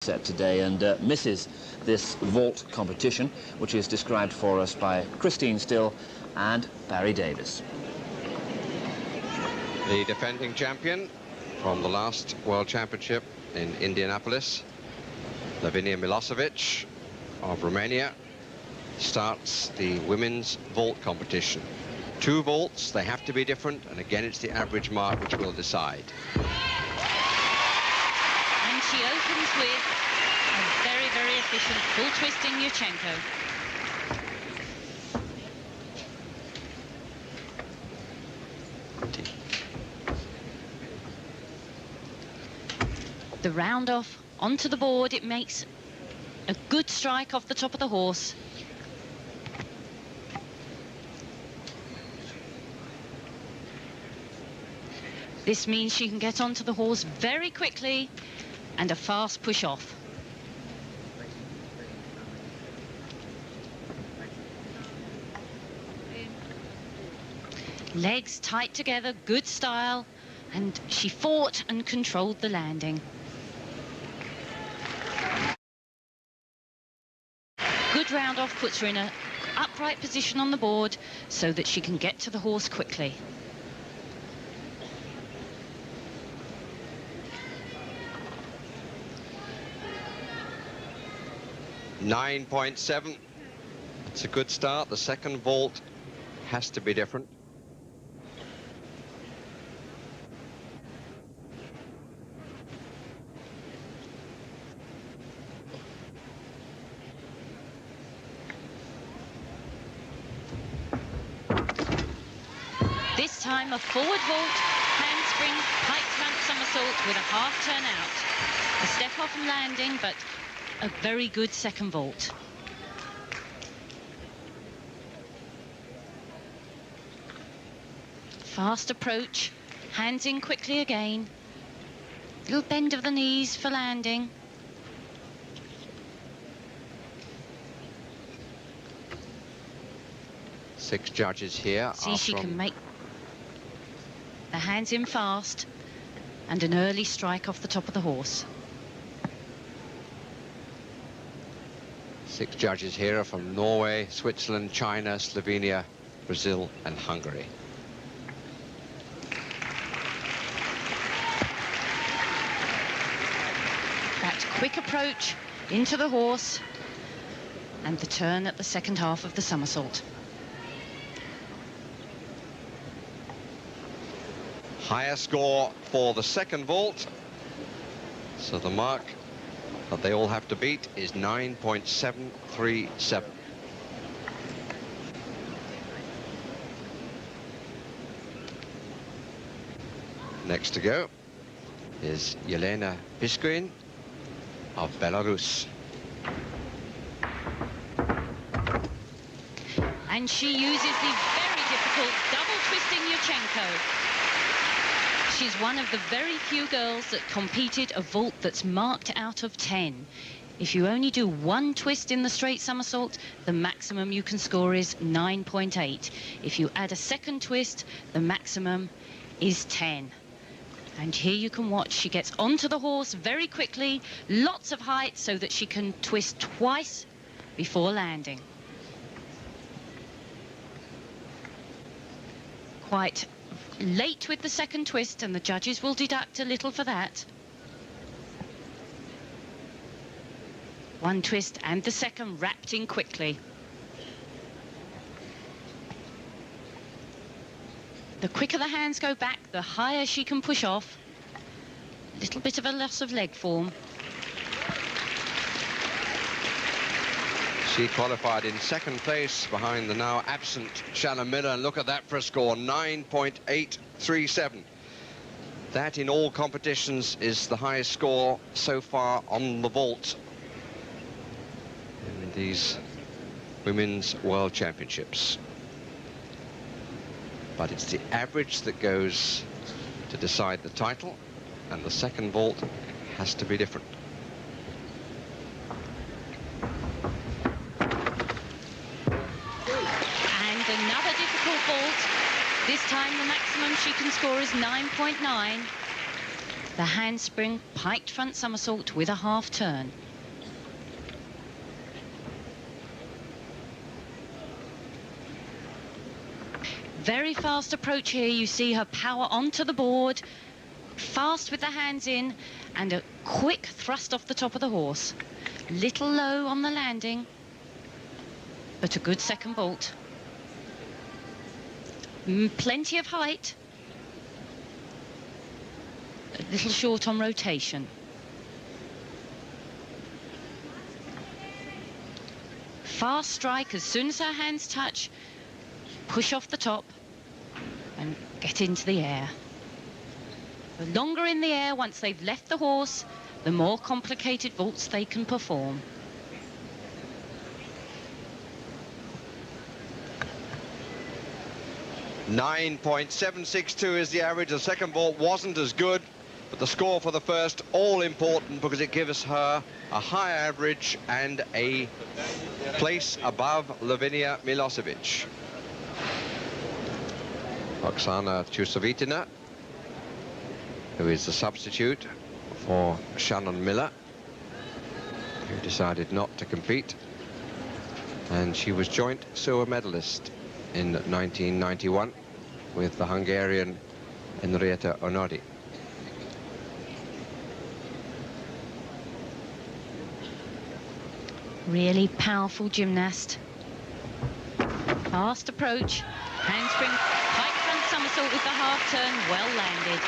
set today and misses this vault competition, which is described for us by Christine Still and Barry Davis. The defending champion from the last World Championship in Indianapolis, Lavinia Milosevic of Romania, starts the women's vault competition. 2 vaults, they have to be different, and again it's the average mark which will decide. And she opens with a very, very efficient full twisting Yurchenko. The round off onto the board, it makes a good strike off the top of the horse. This means she can get onto the horse very quickly and a fast push off. Legs tight together, good style, and she fought and controlled the landing. Good round off puts her in an upright position on the board so that she can get to the horse quickly. .7. It's a good start. The second vault has to be different. This time a forward vault, handspring, pike front somersault with a half turn out. A step off and landing, but a very good second vault. Fast approach, hands in quickly again. Little bend of the knees for landing. Six judges here. See, she can make the hands in fast and an early strike off the top of the horse. 6 judges here are from Norway, Switzerland, China, Slovenia, Brazil and Hungary. That quick approach into the horse and the turn at the second half of the somersault. Higher score for the second vault. So the mark that they all have to beat is 9.737. Next to go is Yelena Piskuin of Belarus. And she uses the very difficult double twisting Yurchenko. She's one of the very few girls that competed a vault that's marked out of 10. If you only do 1 twist in the straight somersault, the maximum you can score is 9.8. If you add a second twist, the maximum is 10. And here you can watch, she gets onto the horse very quickly, lots of height so that she can twist twice before landing. Quite late with the second twist, and the judges will deduct a little for that. 1 twist and the second wrapped in quickly. The quicker the hands go back, the higher she can push off. A little bit of a loss of leg form. She qualified in second place behind the now absent Shannon Miller, and look at that for a score, 9.837. That in all competitions is the highest score so far on the vault in these Women's World Championships. But it's the average that goes to decide the title, and the second vault has to be different. And another difficult vault. This time the maximum she can score is 9.9. the handspring piked front somersault with a half turn. Very fast approach here. You see her power onto the board, fast with the hands in, and a quick thrust off the top of the horse. Little low on the landing, but a good second vault. Plenty of height. A little short on rotation. Fast strike as soon as her hands touch. Push off the top and get into the air. The longer in the air once they've left the horse, the more complicated vaults they can perform. .762 is the average. The second vault wasn't as good, but the score for the first, all important because it gives her a high average and a place above Lavinia Milosevic. Oksana Chusovitina, who is the substitute for Shannon Miller, who decided not to compete. And she was joint silver medalist in 1991 with the Hungarian Henrietta Onodi. Really powerful gymnast. Fast approach, handspring, pike front somersault with the half turn, well landed.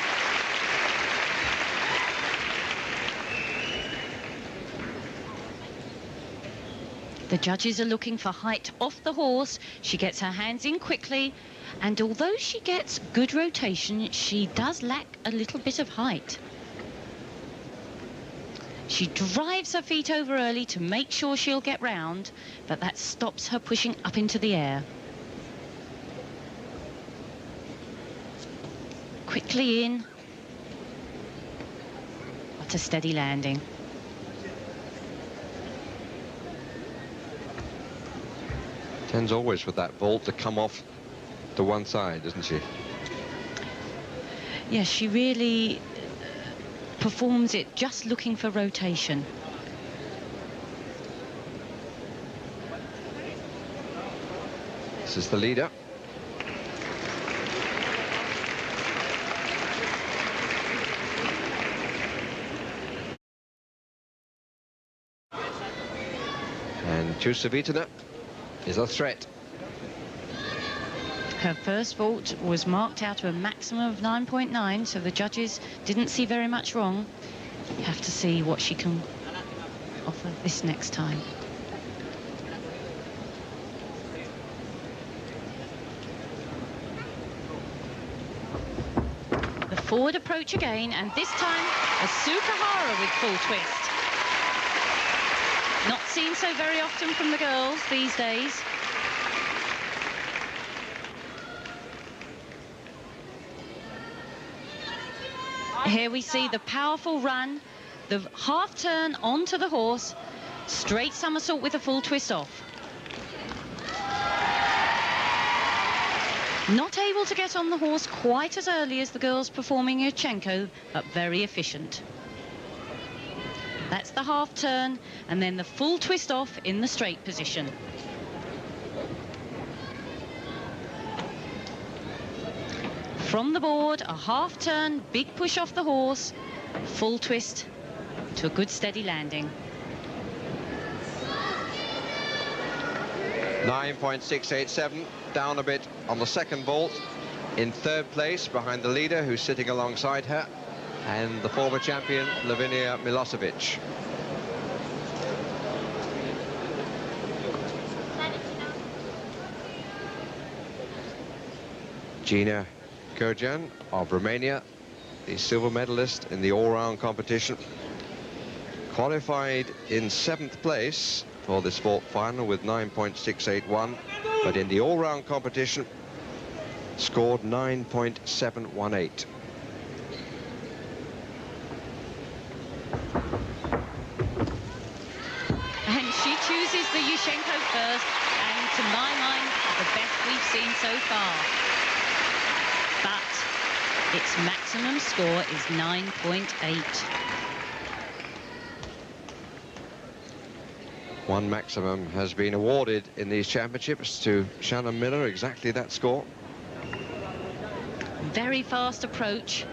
The judges are looking for height off the horse. She gets her hands in quickly, and although she gets good rotation, she does lack a little bit of height. She drives her feet over early to make sure she'll get round, but that stops her pushing up into the air. Quickly in, but a steady landing. Tends always with that vault to come off to one side, doesn't she? Yes, she really performs it just looking for rotation. This is the leader. And Chusovitina is a threat. Her first vault was marked out to a maximum of 9.9, so the judges didn't see very much wrong. You have to see what she can offer this next time. The forward approach again, and this time a Sukahara with full twist. Not seen so very often from the girls these days. Here we see the powerful run, the half turn onto the horse, straight somersault with a full twist off. Not able to get on the horse quite as early as the girls performing Yurchenko, but very efficient. That's the half turn, and then the full twist off in the straight position. From the board, a half turn, big push off the horse, full twist to a good steady landing. 9.687, down a bit on the second vault. In third place, behind the leader, who's sitting alongside her, and the former champion, Lavinia Milosevic. Gina Kurjan of Romania, the silver medalist in the all-round competition, qualified in 7th place for this vault final with 9.681, but in the all-round competition scored 9.718. And she chooses the Yurchenko first, and to my mind, the best we've seen so far. But Its maximum score is 9.8. One maximum has been awarded in these championships to Shannon Miller, exactly that score. Very fast approach.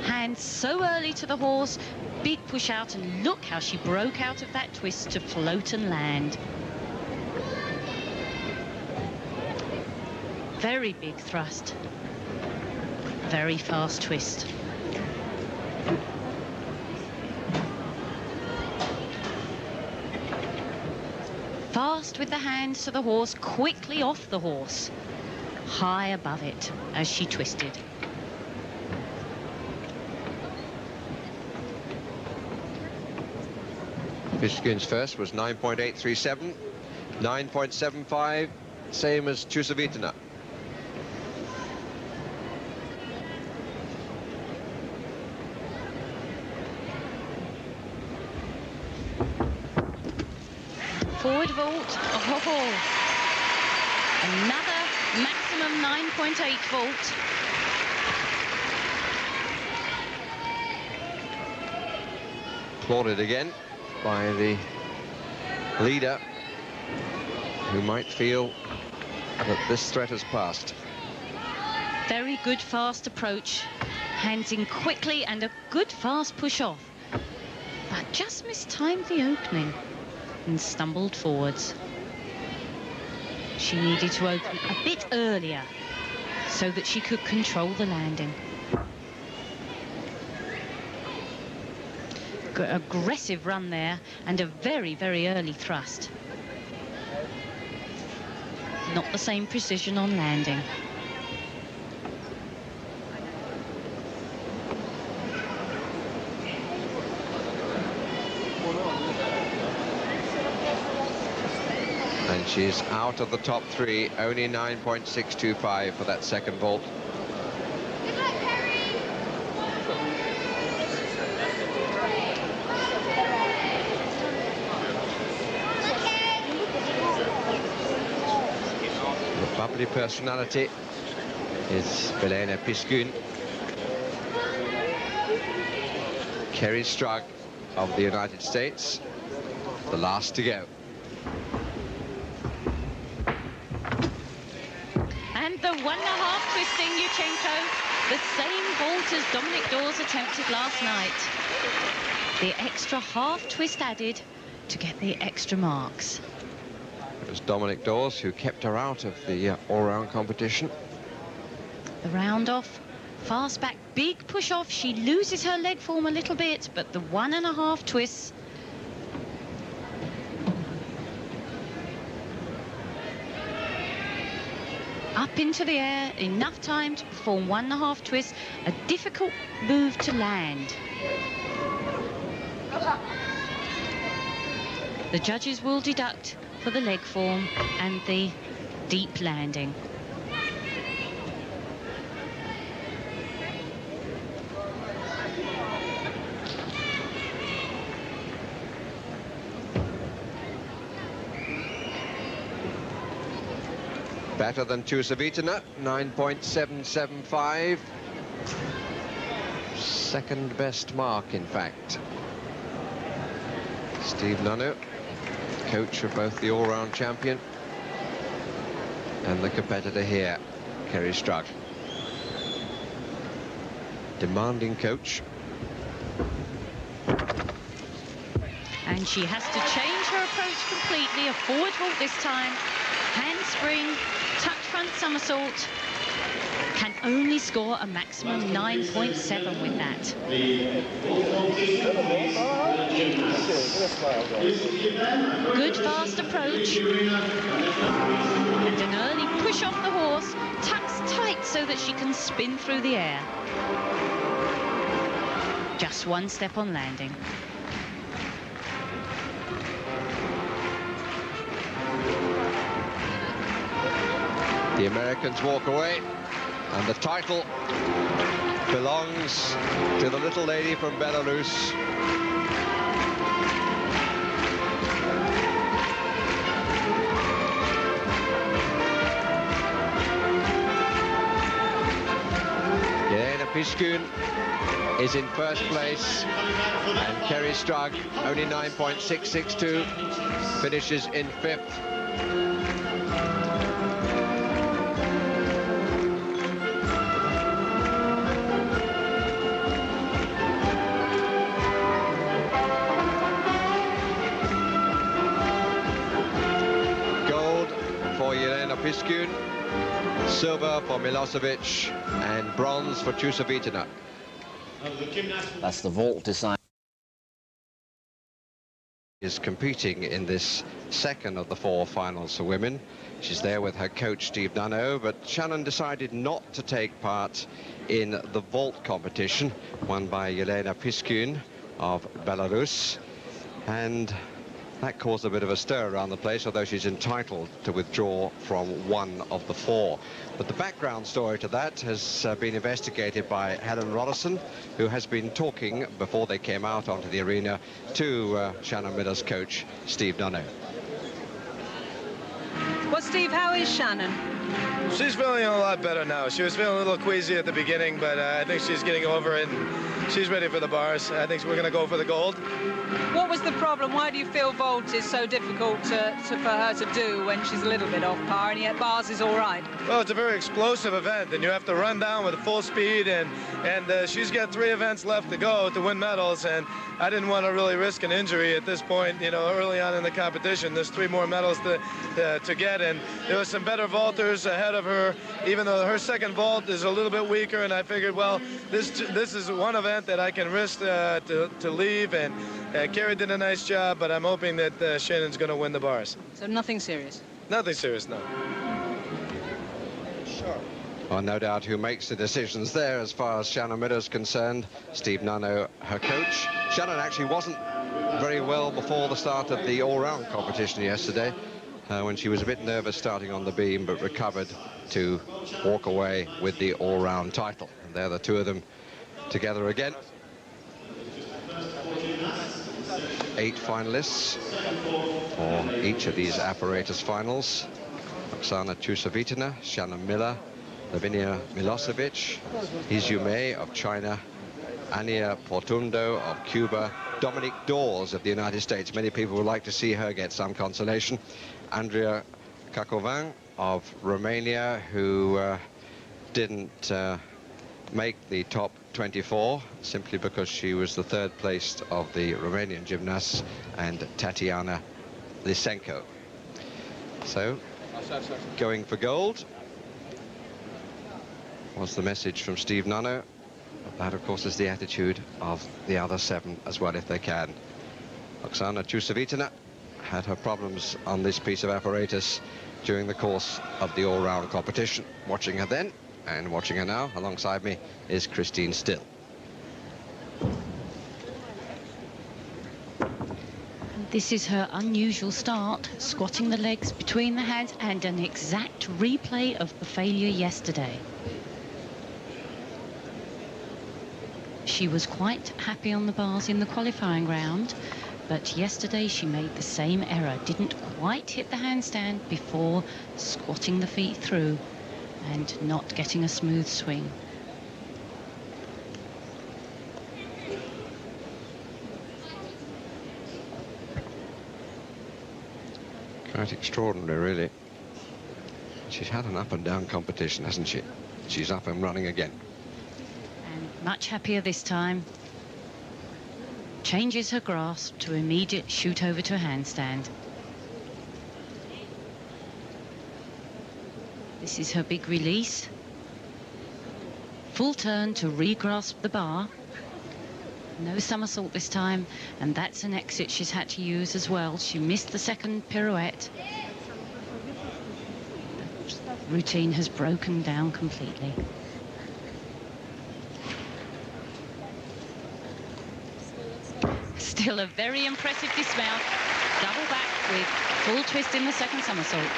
Hands so early to the horse. Big push out, and look how she broke out of that twist to float and land. Very big thrust. Very fast twist. Fast with the hands to the horse, quickly off the horse. High above it as she twisted. Fishkin's first was 9.837, 9.75, same as Chusavitana. Forward vault. Oh, another maximum 9.8 vault. Applauded again by the leader, who might feel that this threat has passed. Very good fast approach. Hands in quickly and a good fast push off. But just mistimed the opening and stumbled forwards. She needed to open a bit earlier so that she could control the landing. Aggressive run there and a very, very early thrust. Not the same precision on landing. And she's out of the top three, only 9.625 for that second vault. The bubbly personality is Belena Piskun. Kerry Strug of the United States, the last to go. And the 1.5 twisting Yuchenko, the same vault as Dominic Dawes attempted last night. The extra half twist added to get the extra marks. It was Dominic Dawes who kept her out of the all-round competition. The round off, fast back, big push off. She loses her leg form a little bit, but the 1.5 twists. Up into the air, enough time to perform 1.5 twists. A difficult move to land. The judges will deduct for the leg form and the deep landing. Better than Chusavitana, 9.775. Second best mark, in fact. Steve Nunnu, coach of both the all-round champion and the competitor here, Kerry Strug. Demanding coach. And she has to change her approach completely. A forward vault this time. Handspring, tuck front somersault. Can only score a maximum 9.7 with that. Good fast approach. And an early push off the horse. Tucks tight so that she can spin through the air. Just one step on landing. The Americans walk away, and the title belongs to the little lady from Belarus. Jelena Piskun is in first place, and Kerry Strug, only 9.662, finishes in 5th. Gold for Jelena Piskun, silver for Milosevic, and bronze for Chusovitina. That's the vault design. Is competing in this second of the 4 finals for women. She's there with her coach Steve Nunno, but Shannon decided not to take part in the vault competition won by Jelena Piskun of Belarus, and that caused a bit of a stir around the place, although she's entitled to withdraw from one of the 4. But the background story to that has been investigated by Helen Roddison, who has been talking before they came out onto the arena to Shannon Miller's coach, Steve Nunno. Well, Steve, how is Shannon? She's feeling a lot better now. She was feeling a little queasy at the beginning, but I think she's getting over it, and she's ready for the bars. I think we're going to go for the gold. What was the problem? Why do you feel vault is so difficult for her to do when she's a little bit off par, and yet bars is all right? Well, it's a very explosive event, and you have to run down with full speed, and she's got 3 events left to go to win medals, and I didn't want to really risk an injury at this point, you know, early on in the competition. There's 3 more medals to get, and there was some better vaulters ahead of her, even though her second vault is a little bit weaker, and I figured, well, this is one event that I can risk to leave, and Kerry did a nice job, but I'm hoping that Shannon's going to win the bars. So nothing serious? Nothing serious, no. Sure. Well, no doubt who makes the decisions there as far as Shannon Miller's concerned. Steve Nunno, her coach. Shannon actually wasn't very well before the start of the all-round competition yesterday, when she was a bit nervous starting on the beam, but recovered to walk away with the all-round title. And there the 2 of them together again. 8 finalists for each of these apparatus finals. Oksana Chusovitina, Shannon Miller, Lavinia Milosevic, Izume of China, Ania Portundo of Cuba, Dominique Dawes of the United States. Many people would like to see her get some consolation. Andrea Cacovan of Romania, who didn't make the top 24 simply because she was the 3rd placed of the Romanian gymnasts, and Tatiana Lysenko. So, going for gold was the message from Steve Nunno. That, of course, is the attitude of the other 7 as well, if they can. Oksana Chusovitina had her problems on this piece of apparatus during the course of the all-round competition. Watching her then, and watching her now, alongside me, is Christine Still. This is her unusual start, squatting the legs between the hands, and an exact replay of the failure yesterday. She was quite happy on the bars in the qualifying round, but yesterday she made the same error, didn't quite hit the handstand before squatting the feet through and not getting a smooth swing. Quite extraordinary, really. She's had an up and down competition, hasn't she? She's up and running again. And much happier this time. Changes her grasp to immediate shoot over to a handstand. This is her big release. Full turn to re-grasp the bar. No somersault this time, and that's an exit she's had to use as well. She missed the second pirouette. The routine has broken down completely. Still a very impressive dismount. Double back with full twist in the second somersault.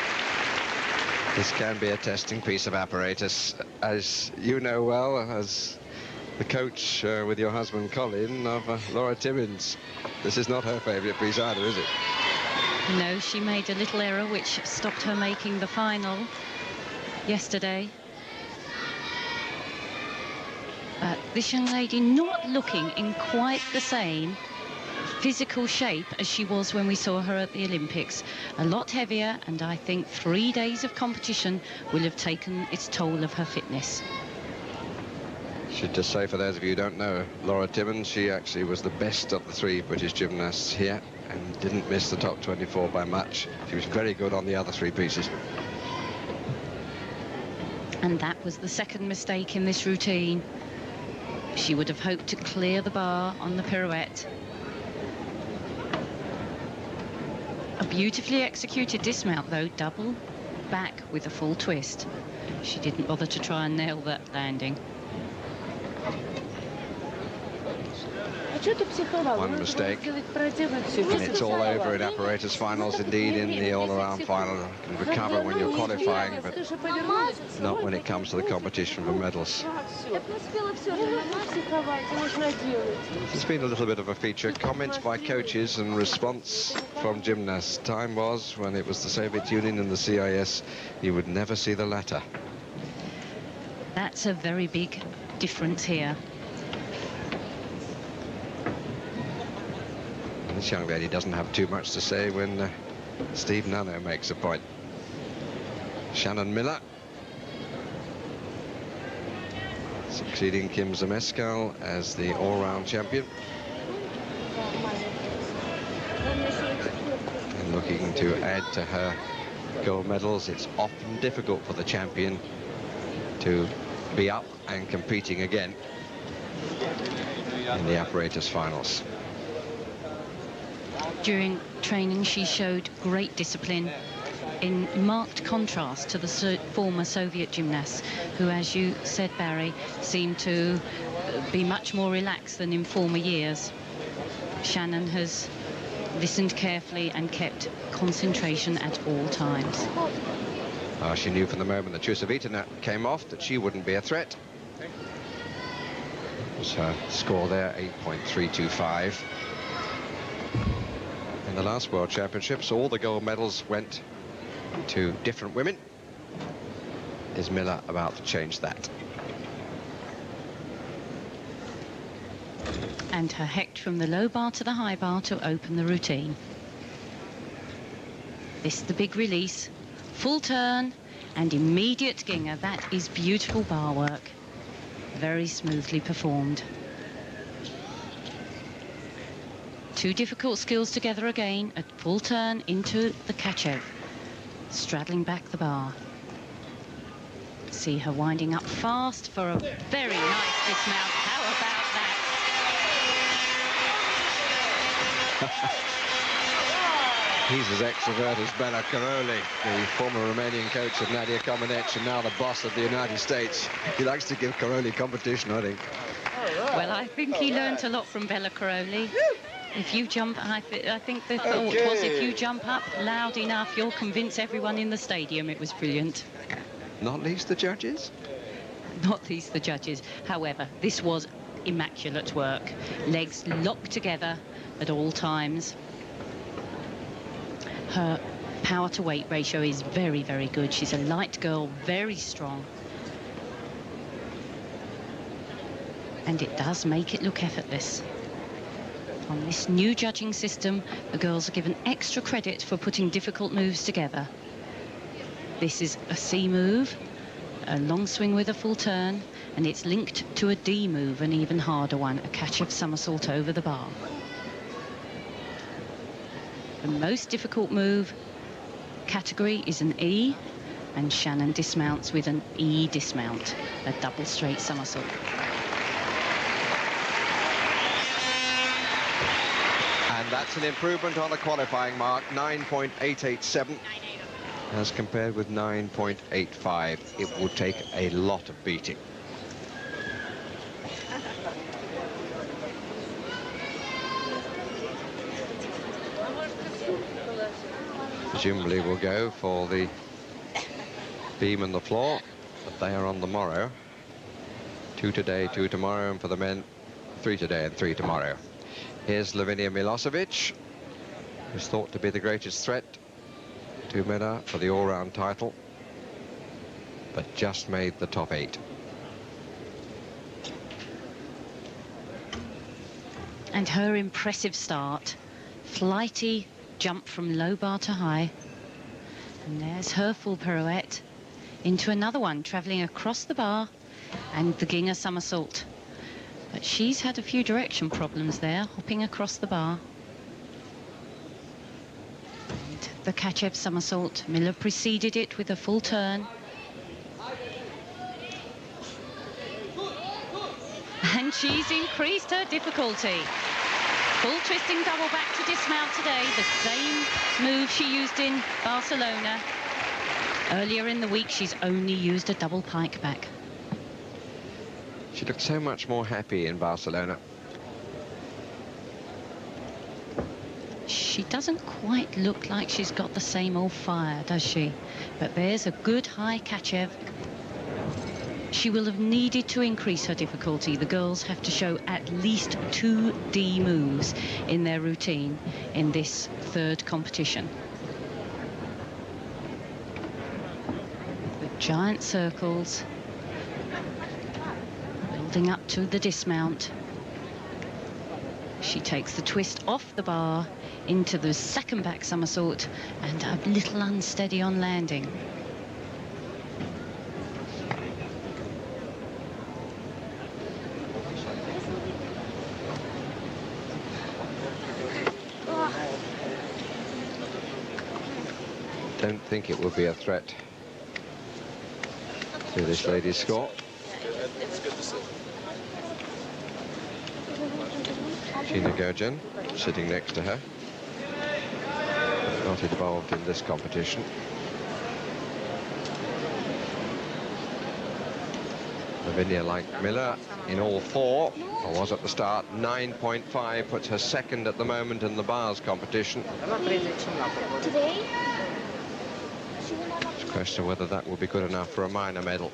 This can be a testing piece of apparatus, as you know well, as the coach with your husband Colin of Laura Timmins. This is not her favourite piece either, is it? No, she made a little error which stopped her making the final yesterday. This young lady not looking in quite the same physical shape as she was when we saw her at the Olympics. A lot heavier, and I think 3 days of competition will have taken its toll of her fitness. Should just say, for those of you who don't know, Laura Timmins, she actually was the best of the 3 British gymnasts here and didn't miss the top 24 by much. She was very good on the other 3 pieces. And that was the second mistake in this routine. She would have hoped to clear the bar on the pirouette. A beautifully executed dismount, though, double back with a full twist. She didn't bother to try and nail that landing. One mistake, and it's all over in apparatus finals, indeed in the all-around final. You can recover when you're qualifying, but not when it comes to the competition for medals. It's been a little bit of a feature. Comments by coaches and response from gymnasts. Time was when it was the Soviet Union and the CIS, you would never see the latter. That's a very big difference here. This young lady doesn't have too much to say when Steve Nano makes a point. Shannon Miller succeeding Kim Zameskal as the all-round champion. And looking to add to her gold medals. It's often difficult for the champion to be up and competing again in the apparatus finals. During training, she showed great discipline, in marked contrast to the former Soviet gymnasts, who, as you said, Barry, seemed to be much more relaxed than in former years. Shannon has listened carefully and kept concentration at all times. She knew from the moment that Chusovita came off that she wouldn't be a threat. It was her score there, 8.325. In the last World Championships, all the gold medals went to different women. Is Miller about to change that? And her hecht from the low bar to the high bar to open the routine. This is the big release. Full turn and immediate ginger. That is beautiful bar work. Very smoothly performed. 2 difficult skills together again. A full turn into the Kachev, straddling back the bar. See her winding up fast for a very nice dismount. How about that? He's as extrovert as Bela Karoli, the former Romanian coach of Nadia Comaneci and now the boss of the United States. He likes to give Karoli competition, I think. Well, I think he learnt a lot from Bela Karoli. If you jump, I think the thought was, if you jump up loud enough, you'll convince everyone in the stadium. It was brilliant. Not least the judges? Not least the judges. However, this was immaculate work. Legs locked together at all times. Her power to weight ratio is very, very good. She's a light girl, very strong. And it does make it look effortless. On this new judging system, the girls are given extra credit for putting difficult moves together. This is a C move, a long swing with a full turn, and it's linked to a D move, an even harder one, a Kachev somersault over the bar. The most difficult move category is an E, and Shannon dismounts with an E dismount, a double straight somersault. And that's an improvement on the qualifying mark, 9.887, as compared with 9.85. It would take a lot of beating. Presumably we'll go for the beam and the floor, but they are on the morrow. 2 today, 2 tomorrow, and for the men, 3 today and 3 tomorrow. Here's Lavinia Milosevic, who's thought to be the greatest threat to Miller for the all-round title, but just made the top 8. And her impressive start. Flighty jump from low bar to high. And there's her full pirouette. Into another one, travelling across the bar. And the Ginger somersault. But she's had a few direction problems there, hopping across the bar. And the Kachev somersault. Miller preceded it with a full turn. And she's increased her difficulty. Full twisting double back to dismount today. The same move she used in Barcelona. Earlier in the week, she's only used a double pike back. She looked so much more happy in Barcelona. She doesn't quite look like she's got the same old fire, does she? But there's a good high Kachev. She will have needed to increase her difficulty. The girls have to show at least 2 D moves in their routine in this third competition. The giant circles. Building up to the dismount. She takes the twist off the bar into the second back somersault and a little unsteady on landing. Don't think it will be a threat to this lady's score. Gina Gergen sitting next to her. Not involved in this competition. Lavinia, like Miller, in all 4, or was at the start, 9.5, puts her second at the moment in the bars competition. It's a question whether that will be good enough for a minor medal.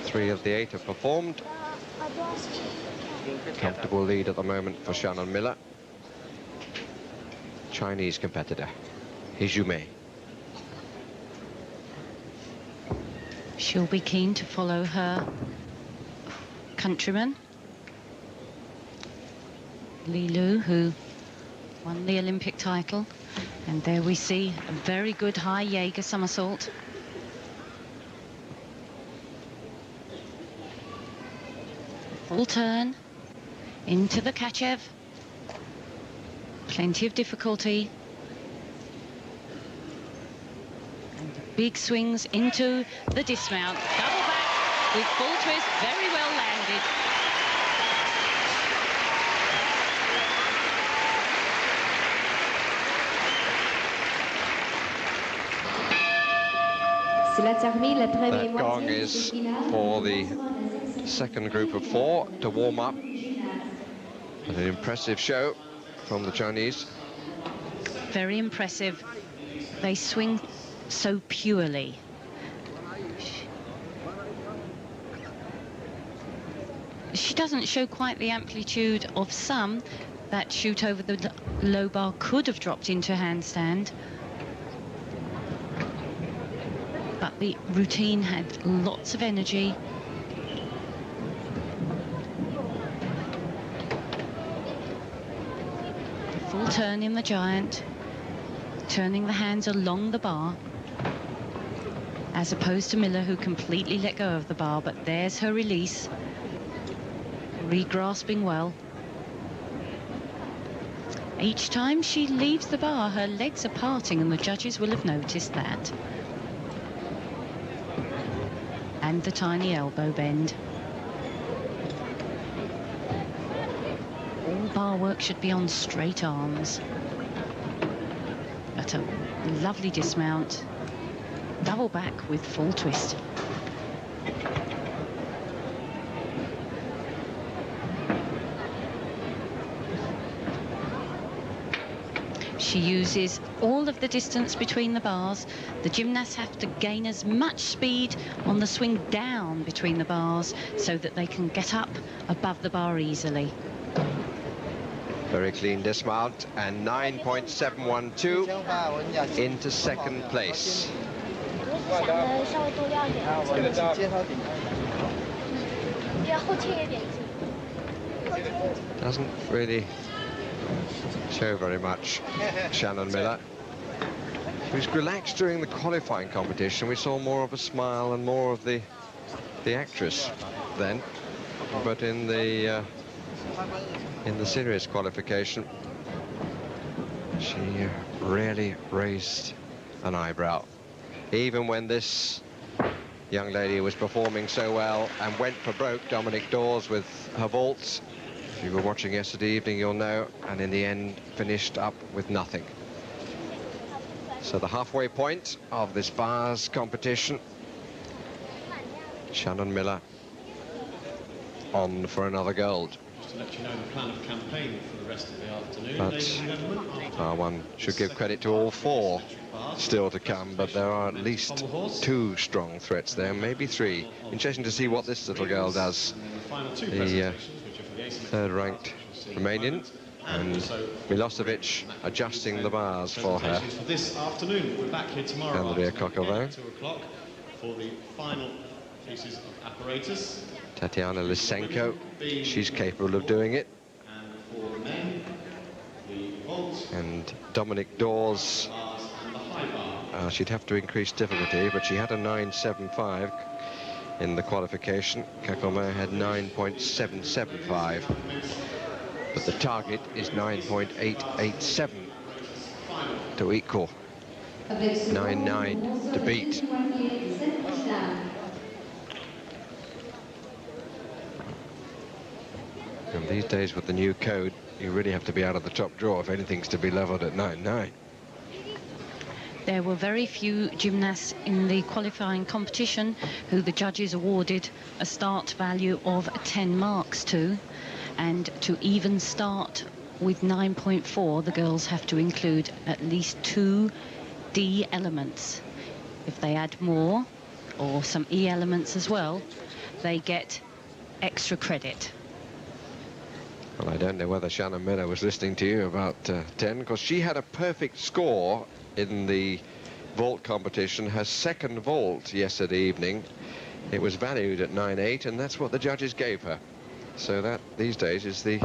3 of the 8 have performed. Comfortable lead at the moment for Shannon Miller. Chinese competitor, He Zhumei. She'll be keen to follow her countryman, Li Lu, who won the Olympic title. And there we see a very good high Jaeger somersault. Full turn into the Kachev. Plenty of difficulty. And big swings into the dismount. Double back with full twist, very well landed. That gong is for the second group of 4 to warm up. And an impressive show from the Chinese. Very impressive. They swing so purely. She doesn't show quite the amplitude of some. That shoot over the low bar could have dropped into handstand. But the routine had lots of energy. Full turn in the giant, turning the hands along the bar, as opposed to Miller, who completely let go of the bar. But there's her release, re-grasping well. Each time she leaves the bar, her legs are parting, and the judges will have noticed that. And the tiny elbow bend. All bar work should be on straight arms. But a lovely dismount. Double back with full twist. She uses all of the distance between the bars. The gymnasts have to gain as much speed on the swing down between the bars so that they can get up above the bar easily. Very clean dismount, and 9.712 into second place. Doesn't really show very much, Shannon Miller. She was relaxed during the qualifying competition. We saw more of a smile and more of the actress then. But in the serious qualification, she rarely raised an eyebrow. Even when this young lady was performing so well and went for broke, Dominic Dawes, with her vaults. If you were watching yesterday evening, you'll know, and in the end finished up with nothing. So the halfway point of this bars competition, Shannon Miller on for another gold. Just to let you know the plan of campaign for the rest of the afternoon, ladies and gentlemen. One should give credit to all four still to come, but there are at least 2 strong threats there, maybe 3. Interesting to see what this little girl does. The third-ranked Romanian, and Milosevic adjusting the bars for her. For this afternoon, we're back here tomorrow Andrea afternoon Kokovo. at 2 o'clock for the final pieces of apparatus. Tatiana Lysenko, she's capable of doing it. And for men, the vault, And Dominic Dawes, bars and the high bar. she'd have to increase difficulty, but she had a 9.75 in the qualification. Kakome had 9.775. But the target is 9.887 to equal. 9.9 to beat. And these days with the new code, you really have to be out of the top drawer if anything's to be levelled at 9.9. There were very few gymnasts in the qualifying competition who the judges awarded a start value of 10 marks to. And to even start with 9.4, the girls have to include at least 2 D elements. If they add more, or some E elements as well, they get extra credit. Well, I don't know whether Shannon Miller was listening to you about 10, because she had a perfect score in the vault competition. Her second vault yesterday evening, it was valued at 9.8, and that's what the judges gave her. So that, these days, is the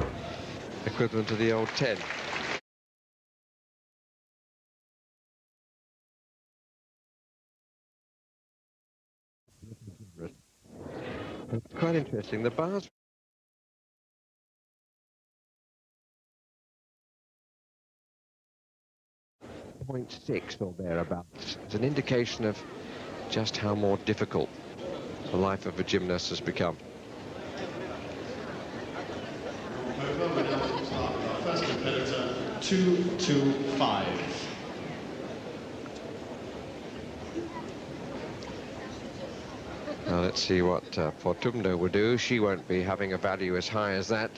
equivalent to the old 10. It's quite interesting. The bars... .6 or thereabouts. It's an indication of just how more difficult the life of a gymnast has become. We're now to start with our first competitor, 2-2-5. Now let's see what Fortundo will do. She won't be having a value as high as that.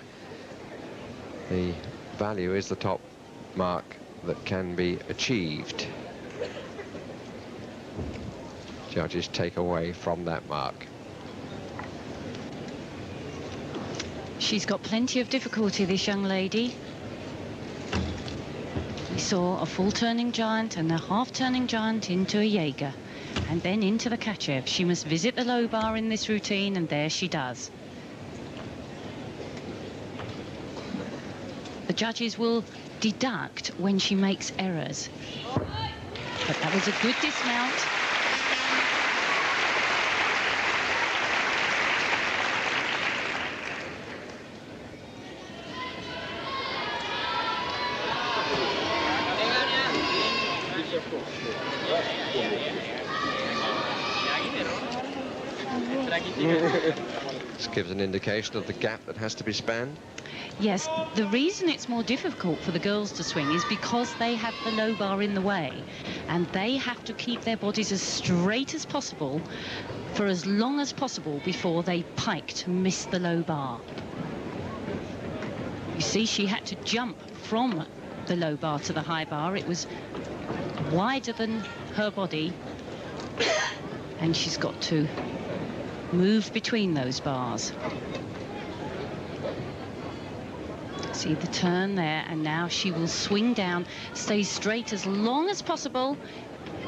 The value is the top mark that can be achieved. Judges take away from that mark. She's got plenty of difficulty, this young lady. We saw a full turning giant and a half turning giant into a Jaeger, and then into the Kachev. She must visit the low bar in this routine, and there she does. The judges will deduct when she makes errors. But that was a good dismount. This gives an indication of the gap that has to be spanned. Yes, the reason it's more difficult for the girls to swing is because they have the low bar in the way, and they have to keep their bodies as straight as possible for as long as possible before they pike to miss the low bar. You see, she had to jump from the low bar to the high bar. It was wider than her body, and she's got to move between those bars. See the turn there, and now she will swing down, stay straight as long as possible,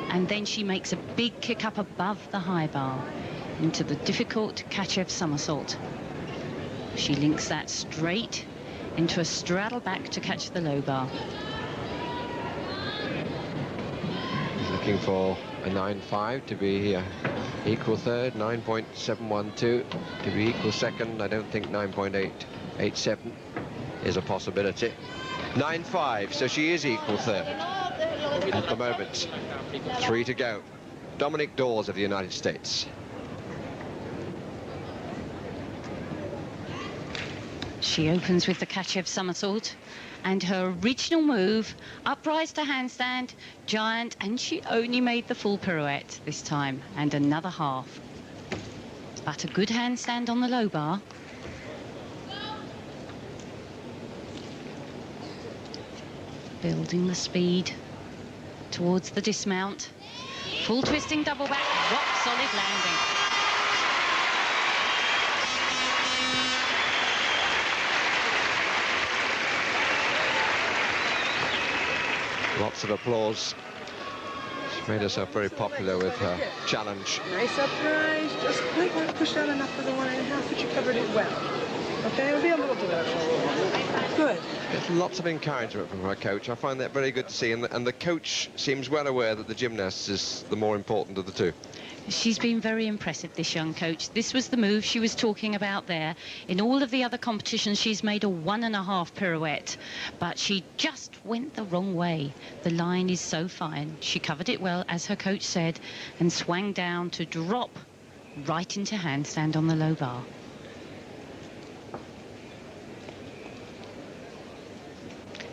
and then she makes a big kick up above the high bar into the difficult Kachev somersault. She links that straight into a straddle back to catch the low bar. He's looking for a 9.5 to be equal third, 9.712 to be equal second. I don't think 9.887 is a possibility. 9.5, so she is equal third at the moment. 3 to go. Dominic Dawes of the United States. She opens with the Kachev somersault, and her original move, uprise to handstand, giant, and she only made the full pirouette this time, and another half. But a good handstand on the low bar. Building the speed towards the dismount. Full twisting double back, rock solid landing. Lots of applause. She made herself very popular with her challenge. Nice uprise, just might want to push out enough for the 1.5, but you covered it well. Okay, it'll be a little bit. Good. There's lots of encouragement from her coach. I find that very good to see, and the coach seems well aware that the gymnast is the more important of the two. She's been very impressive, this young coach. This was the move she was talking about there. In all of the other competitions, she's made a 1.5 pirouette, but she just went the wrong way. The line is so fine. She covered it well, as her coach said, and swung down to drop right into handstand on the low bar.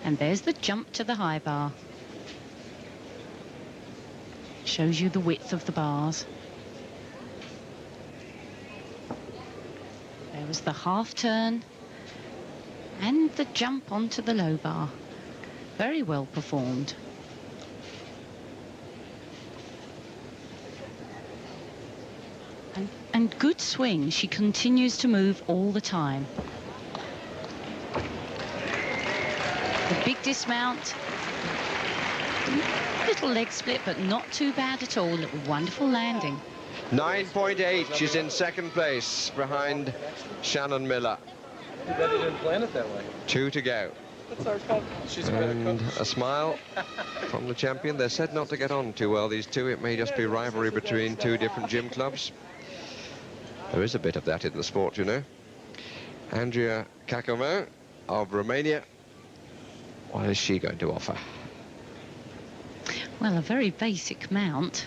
And there's the jump to the high bar. Shows you the width of the bars. There was the half turn and the jump onto the low bar. Very well performed. And good swing. She continues to move all the time. The big dismount. Little leg split, but not too bad at all. Wonderful landing. 9.8, she's in second place behind Shannon Miller. Too bad he didn't plan it that way. 2 to go. That's our coach. She's a better And coach. a smile from the champion. They're said not to get on too well, these two. It may just be rivalry between two different gym clubs. There is a bit of that in the sport, you know. Andrea Cacomo of Romania. What is she going to offer? Well, a very basic mount.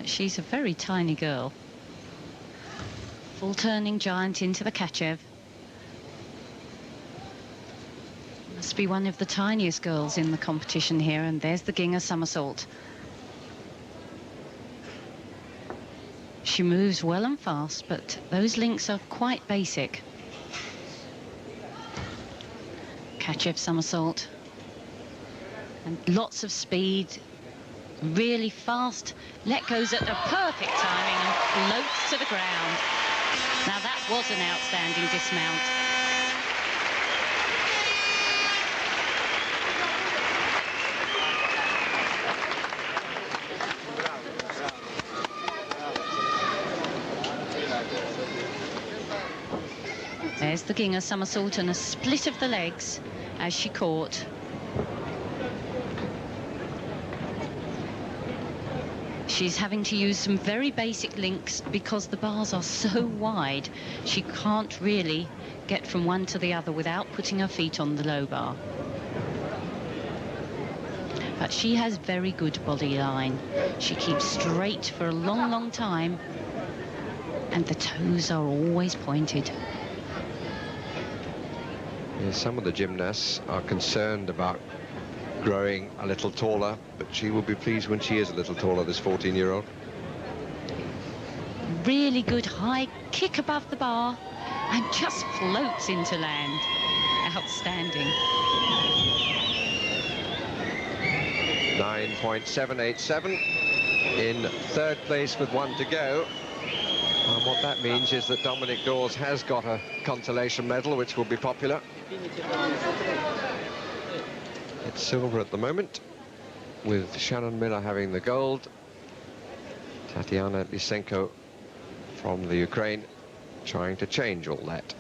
She's a very tiny girl. Full turning giant into the Kachev. Must be one of the tiniest girls in the competition here, and there's the Ginger somersault. She moves well and fast, but those links are quite basic. Kachev somersault. And lots of speed. Really fast, let goes at the perfect timing and floats to the ground. Now that was an outstanding dismount. There's the Ginger somersault and a split of the legs as she caught. She's having to use some very basic links because the bars are so wide. She can't really get from one to the other without putting her feet on the low bar. But she has very good body line. She keeps straight for a long, long time, and the toes are always pointed. Yes, some of the gymnasts are concerned about growing a little taller, but she will be pleased when she is a little taller, this 14-year-old. Really good high kick above the bar and just floats into land. Outstanding. 9.787 in third place with 1 to go. And what that means is that Dominic Dawes has got a consolation medal, which will be popular. It's silver at the moment, with Shannon Miller having the gold. Tatiana Lysenko from the Ukraine trying to change all that.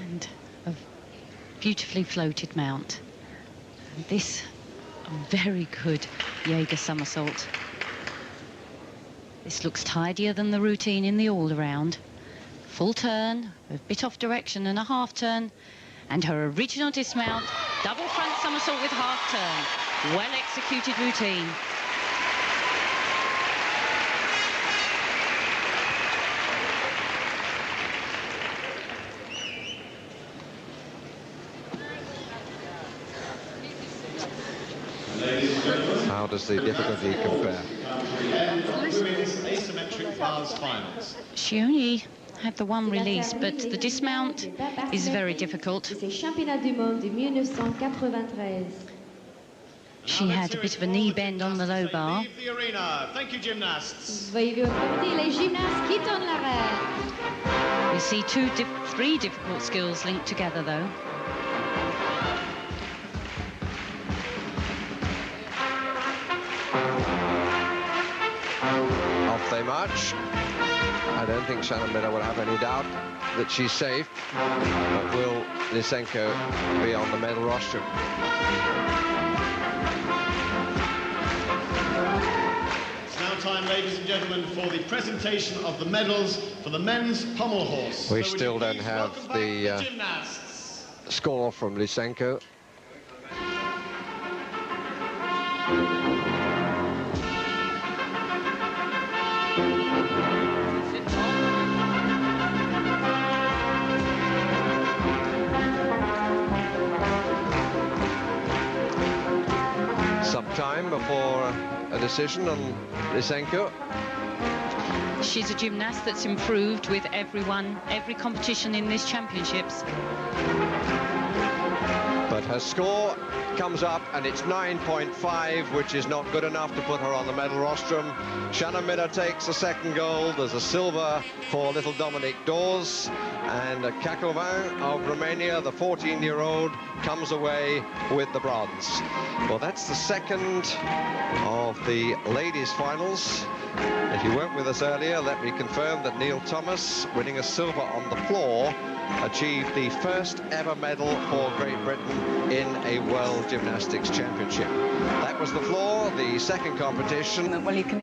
And a beautifully floated mount. And this, a very good Jaeger somersault. This looks tidier than the routine in the all-around. Full turn, a bit off direction and a half turn. And her original dismount, double front somersault with half turn. Well executed routine. How does the difficulty compare? Women's asymmetric bars finals. She only had the one release, but the dismount is very difficult. She had a bit of a knee bend on the low bar. The arena. Thank you, gymnasts. We see three difficult skills linked together, though. Off they march. I don't think Shannon Miller will have any doubt that she's safe, but will Lysenko be on the medal rostrum? It's now time, ladies and gentlemen, for the presentation of the medals for the men's pommel horse. We So would still you don't please have welcome back the gymnasts. score from Lysenko. Some time before a decision on Lysenko. She's a gymnast that's improved with every competition in this championships. But her score comes up and it's 9.5, which is not good enough to put her on the medal rostrum. Shannon Miller takes a second gold. There's a silver for little Dominique Dawes. And Kakovin of Romania, the 14-year-old, comes away with the bronze. Well, that's the second of the ladies' finals. If you weren't with us earlier, let me confirm that Neil Thomas, winning a silver on the floor, achieved the first ever medal for Great Britain in a World Gymnastics Championship. That was the floor, the second competition. Well, you can.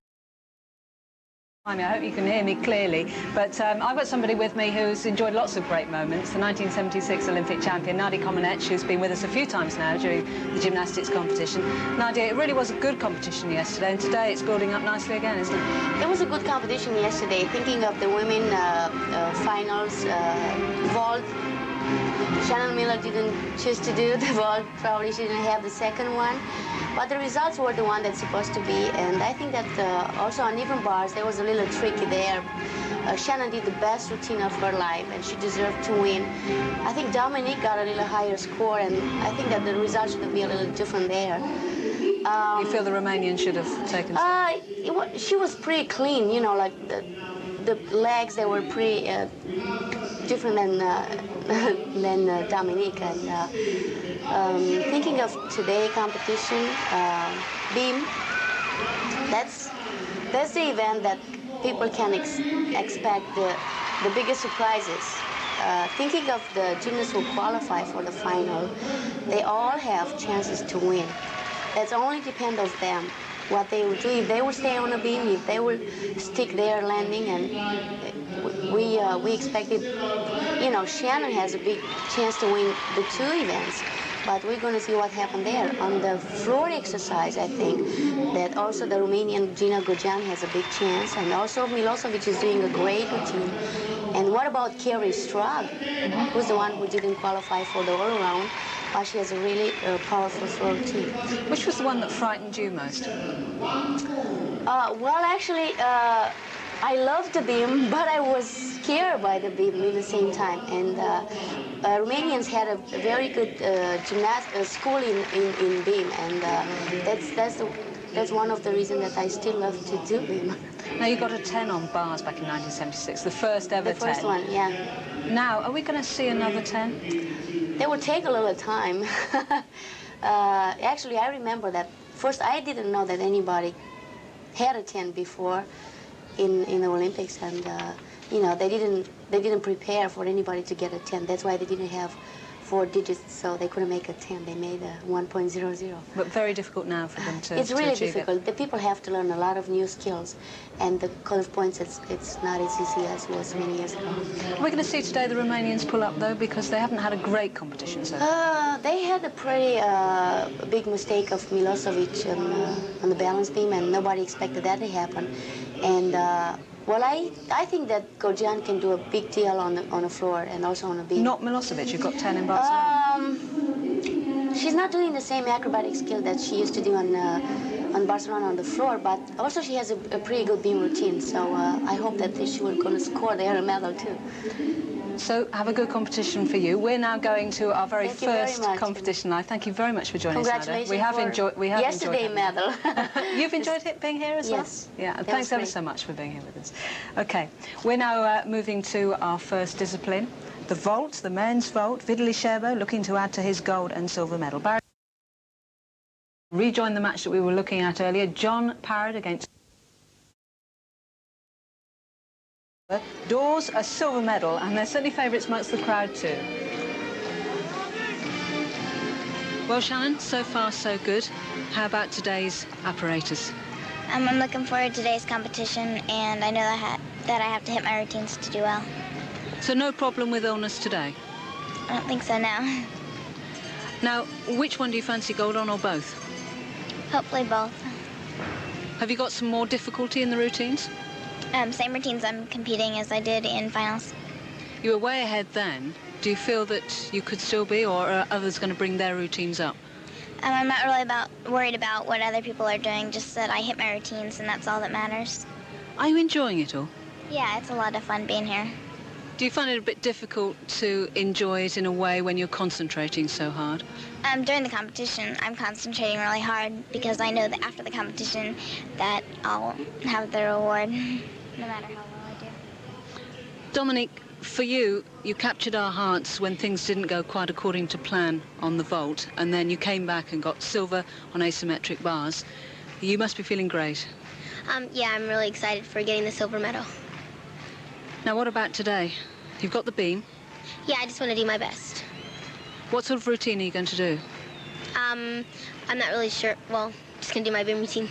I hope you can hear me clearly, but I've got somebody with me who's enjoyed lots of great moments. The 1976 Olympic champion, Nadia Comaneci, who's been with us a few times now during the gymnastics competition. Nadia, it really was a good competition yesterday, and today it's building up nicely again, isn't it? It was a good competition yesterday. Thinking of the women finals, vault, Shannon Miller didn't choose to do the vault, probably she didn't have the second one. But the results were the one that's supposed to be, and I think that also on even bars, there was a little tricky there. Shannon did the best routine of her life, and she deserved to win. I think Dominique got a little higher score, and I think that the results should be a little different there. You feel the Romanian should have taken some? She was pretty clean, you know, like the legs, they were pretty different than Dominique. And thinking of today competition, beam, that's the event that people can expect the biggest surprises. Thinking of the gymnasts who qualify for the final, they all have chances to win. That's only depend on them. What they will do, if they will stay on a beam, if they will stick their landing, and we expected, you know, Shannon has a big chance to win the two events, but we're going to see what happened there. On the floor exercise, I think that also the Romanian Gina Gojan has a big chance, and also Milosevic is doing a great routine. And what about Kerry Strug, who's the one who didn't qualify for the all-around? But she has a really powerful floor routine. Which was the one that frightened you most? Well, actually, I loved the beam, but I was scared by the beam at the same time. And Romanians had a very good school in beam, and that's one of the reasons that I still love to do beam. Now, you got a 10 on bars back in 1976, the first ever 10. The first one, yeah. Now, are we going to see another 10? They will take a little time. Actually, I remember that first I didn't know that anybody had a 10 before in the Olympics, and you know, they didn't prepare for anybody to get a 10. That's why they didn't have 4 digits, so they couldn't make a 10. They made a 1.00. But very difficult now for them to It's really achieve difficult. it. The people have to learn a lot of new skills, and the cut-off points, it's not as easy as it was many years ago. We're going to see today the Romanians pull up, though, because they haven't had a great competition so far. They had a pretty big mistake of Milosevic on the balance beam, and nobody expected that to happen. And well, I think that Gojan can do a big deal on the floor and also on the beam. Not Milosevic, who got 10 in Barcelona. She's not doing the same acrobatic skill that she used to do on Barcelona on the floor, but also she has a pretty good beam routine. So I hope that she will going to score there a medal too. So have a good competition for you. We're now going to our very first competition live. Thank you very much for joining us. Congratulations! We have enjoyed. We have yesterday medal. You've enjoyed it being here as well. Yes. Yeah. And thanks ever so much for being here with us. Okay, we're now moving to our first discipline, the vault, the men's vault. Vidali Sherbo looking to add to his gold and silver medal. Barry rejoin the match that we were looking at earlier. John Parrott against Dawes, a silver medal, and they're certainly favourites amongst the crowd too. Well, Shannon, so far so good. How about today's apparatus? I'm looking forward to today's competition, and I know that I have to hit my routines to do well. So no problem with illness today? I don't think so now. Now, which one do you fancy, gold on or both? Hopefully both. Have you got some more difficulty in the routines? Same routines I'm competing as I did in finals. You were way ahead then. Do you feel that you could still be, or are others going to bring their routines up? I'm not really worried about what other people are doing, just that I hit my routines, and that's all that matters. Are you enjoying it all? Yeah, it's a lot of fun being here. Do you find it a bit difficult to enjoy it in a way when you're concentrating so hard? During the competition, I'm concentrating really hard because I know that after the competition that I'll have the reward, no matter how well I do. Dominic, for you, you captured our hearts when things didn't go quite according to plan on the vault, and then you came back and got silver on asymmetric bars. You must be feeling great. Yeah, I'm really excited for getting the silver medal. Now, what about today? You've got the beam. Yeah, I just want to do my best. What sort of routine are you going to do? I'm not really sure. Well, just going to do my beam routine.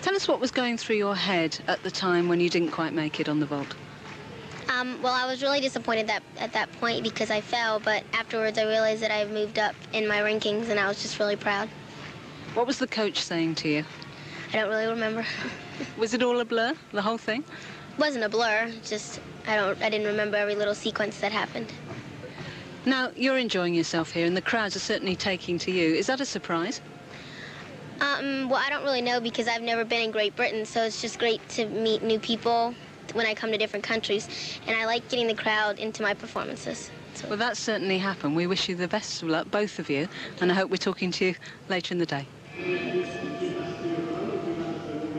Tell us what was going through your head at the time when you didn't quite make it on the vault. Well, I was really disappointed at that point because I fell, but afterwards I realized that I moved up in my rankings, and I was just really proud. What was the coach saying to you? I don't really remember. Was it all a blur, the whole thing? It wasn't a blur, just I didn't remember every little sequence that happened. Now, you're enjoying yourself here, and the crowds are certainly taking to you. Is that a surprise? Well, I don't really know because I've never been in Great Britain, so it's just great to meet new people when I come to different countries, and I like getting the crowd into my performances. So. Well, that's certainly happened. We wish you the best of luck, both of you, and I hope we're talking to you later in the day.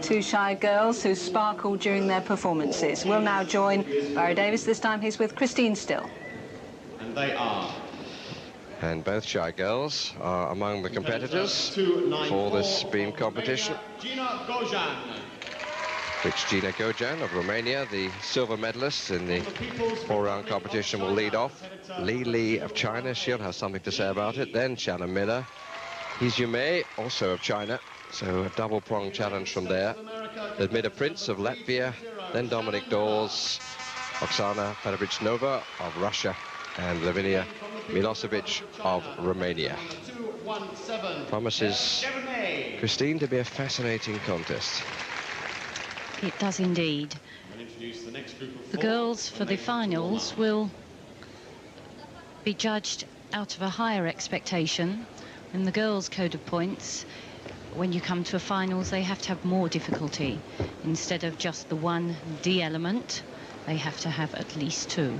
Two shy girls who sparkled during their performances will now join Barry Davies. This time he's with Christine Still. And they are. And both shy girls are among the competitors for this beam competition. Gina Gojan. Which Gina Gojan of Romania, the silver medalist in the four-round competition, will lead off. Li Li of China, she'll have something to say about it. Then Shannon Miller. He's Yume, also of China. So a double-pronged challenge from there. Ludmila Prince of Latvia, then Dominic Dawes, Oksana Petrovic-Nova of Russia, and Lavinia Milosevic of Romania. Promises, Christine, to be a fascinating contest. It does indeed. The girls for the finals will be judged out of a higher expectation. In the girls' code of points, when you come to a finals, they have to have more difficulty. Instead of just the one D element, they have to have at least two.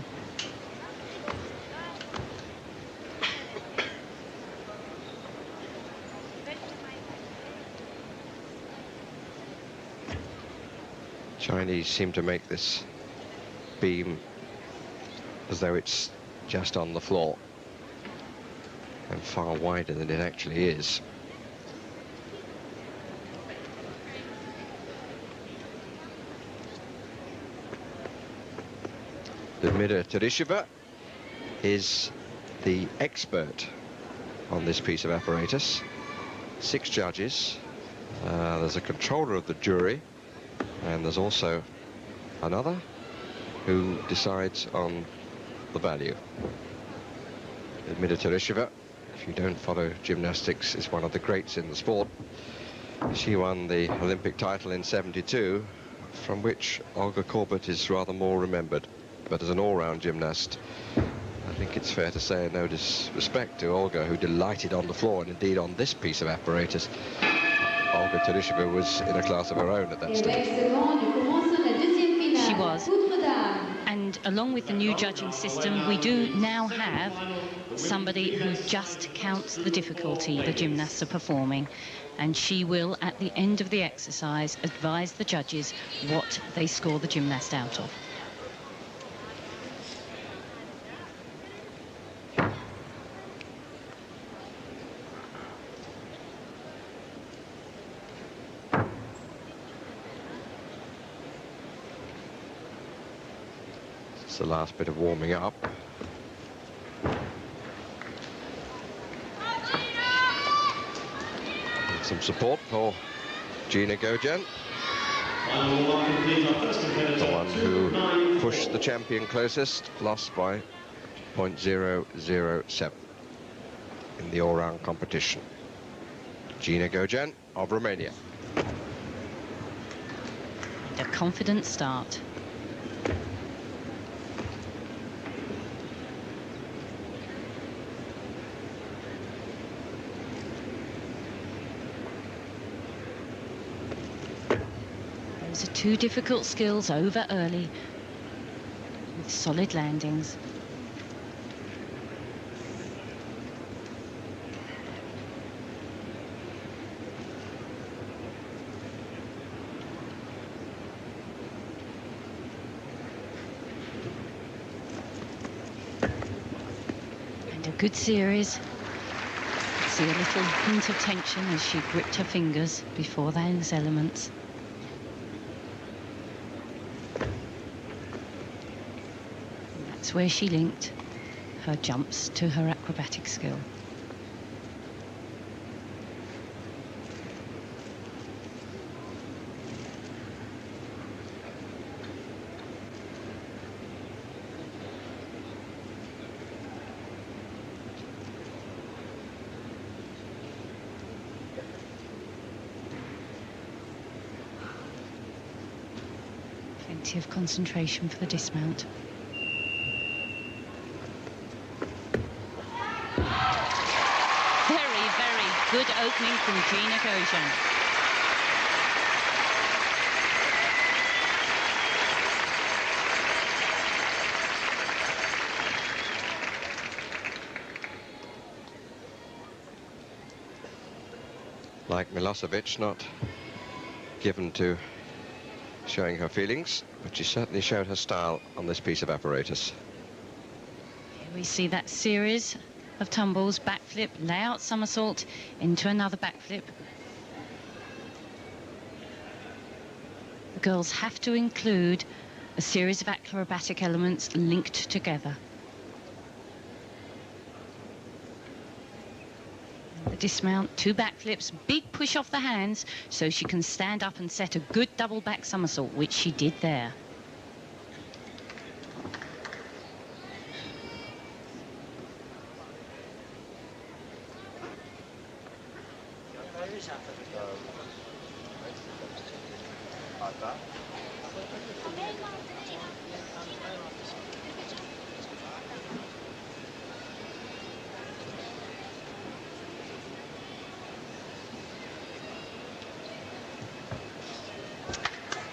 Chinese seem to make this beam as though it's just on the floor and far wider than it actually is. Ludmila Teresheva is the expert on this piece of apparatus. 6 judges. There's a controller of the jury, and there's also another who decides on the value. Ludmila Teresheva, if you don't follow gymnastics, is one of the greats in the sport. She won the Olympic title in '72, from which Olga Korbut is rather more remembered. But as an all-round gymnast, I think it's fair to say, no disrespect to Olga, who delighted on the floor, and indeed on this piece of apparatus, Olga Teresheva was in a class of her own at that stage. She was. And along with the new judging system, we do now have somebody who just counts the difficulty the gymnasts are performing. And she will, at the end of the exercise, advise the judges what they score the gymnast out of. It's the last bit of warming up. And some support for Gina Gojan, the one who pushed the champion closest, lost by 0.007 in the all-round competition. Gina Gojan of Romania. A confident start. Those are 2 difficult skills over early with solid landings. And a good series. See a little hint of tension as she gripped her fingers before those elements. Where she linked her jumps to her acrobatic skill. Plenty of concentration for the dismount. Good opening from Gina Gojan. Like Milosevic, not given to showing her feelings, but she certainly showed her style on this piece of apparatus. Here we see that series of tumbles, backflip, layout somersault into another backflip. The girls have to include a series of acrobatic elements linked together. The dismount, 2 backflips, big push off the hands so she can stand up and set a good double back somersault, which she did there.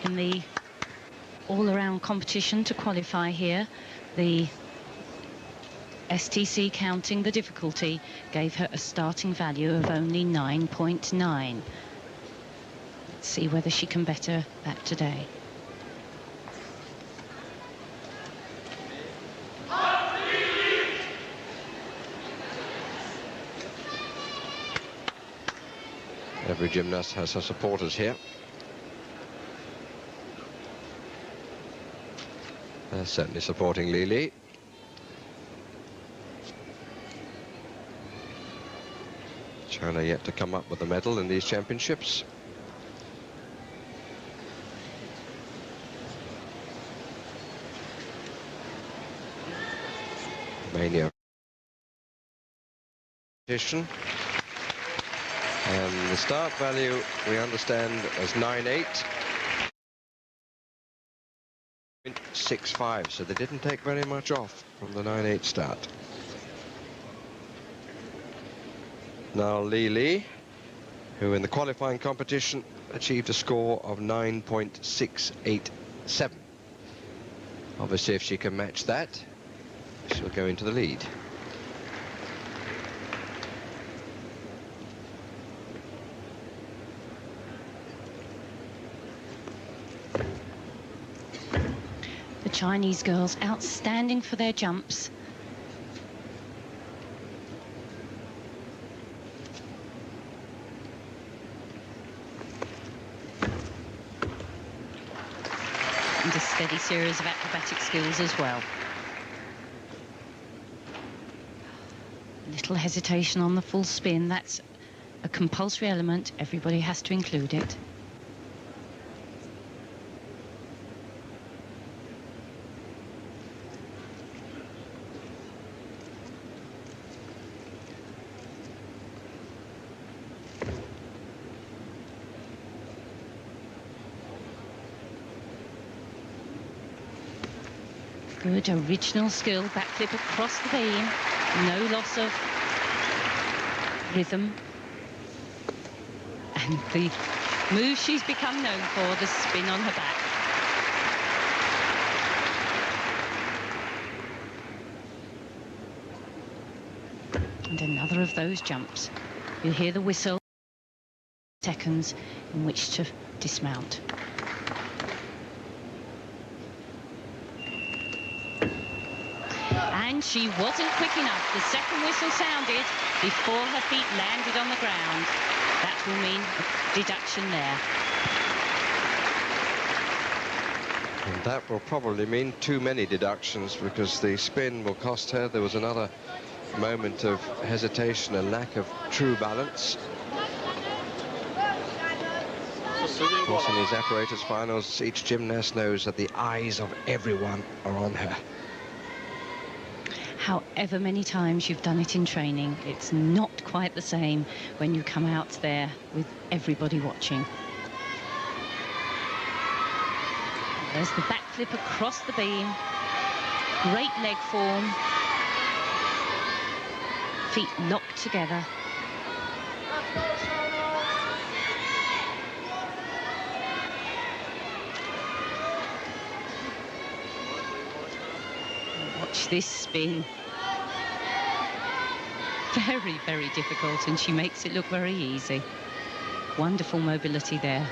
In the all-around competition to qualify here, the STC counting the difficulty gave her a starting value of only 9.9. Let's see whether she can better that today. Every gymnast has her supporters here. They're certainly supporting Lili. China yet to come up with a medal in these championships. Romania. And the start value we understand as 9.8. 0.65, so they didn't take very much off from the 9.8 start. Now Lili, who in the qualifying competition achieved a score of 9.687. Obviously, if she can match that, she'll go into the lead. The Chinese girls outstanding for their jumps. And a steady series of acrobatic skills as well. Little hesitation on the full spin. That's a compulsory element. Everybody has to include it. Good original skill, backflip across the beam, no loss of rhythm. And the move she's become known for, the spin on her back. And another of those jumps. You hear the whistle, seconds in which to dismount. And she wasn't quick enough. The second whistle sounded before her feet landed on the ground. That will mean a deduction there. And that will probably mean too many deductions, because the spin will cost her. There was another moment of hesitation and lack of true balance. Of course, in these apparatus finals, each gymnast knows that the eyes of everyone are on her. However many times you've done it in training, it's not quite the same when you come out there with everybody watching. There's the backflip across the beam. Great leg form. Feet locked together. Watch this spin. Very, very difficult, and she makes it look very easy. Wonderful mobility there.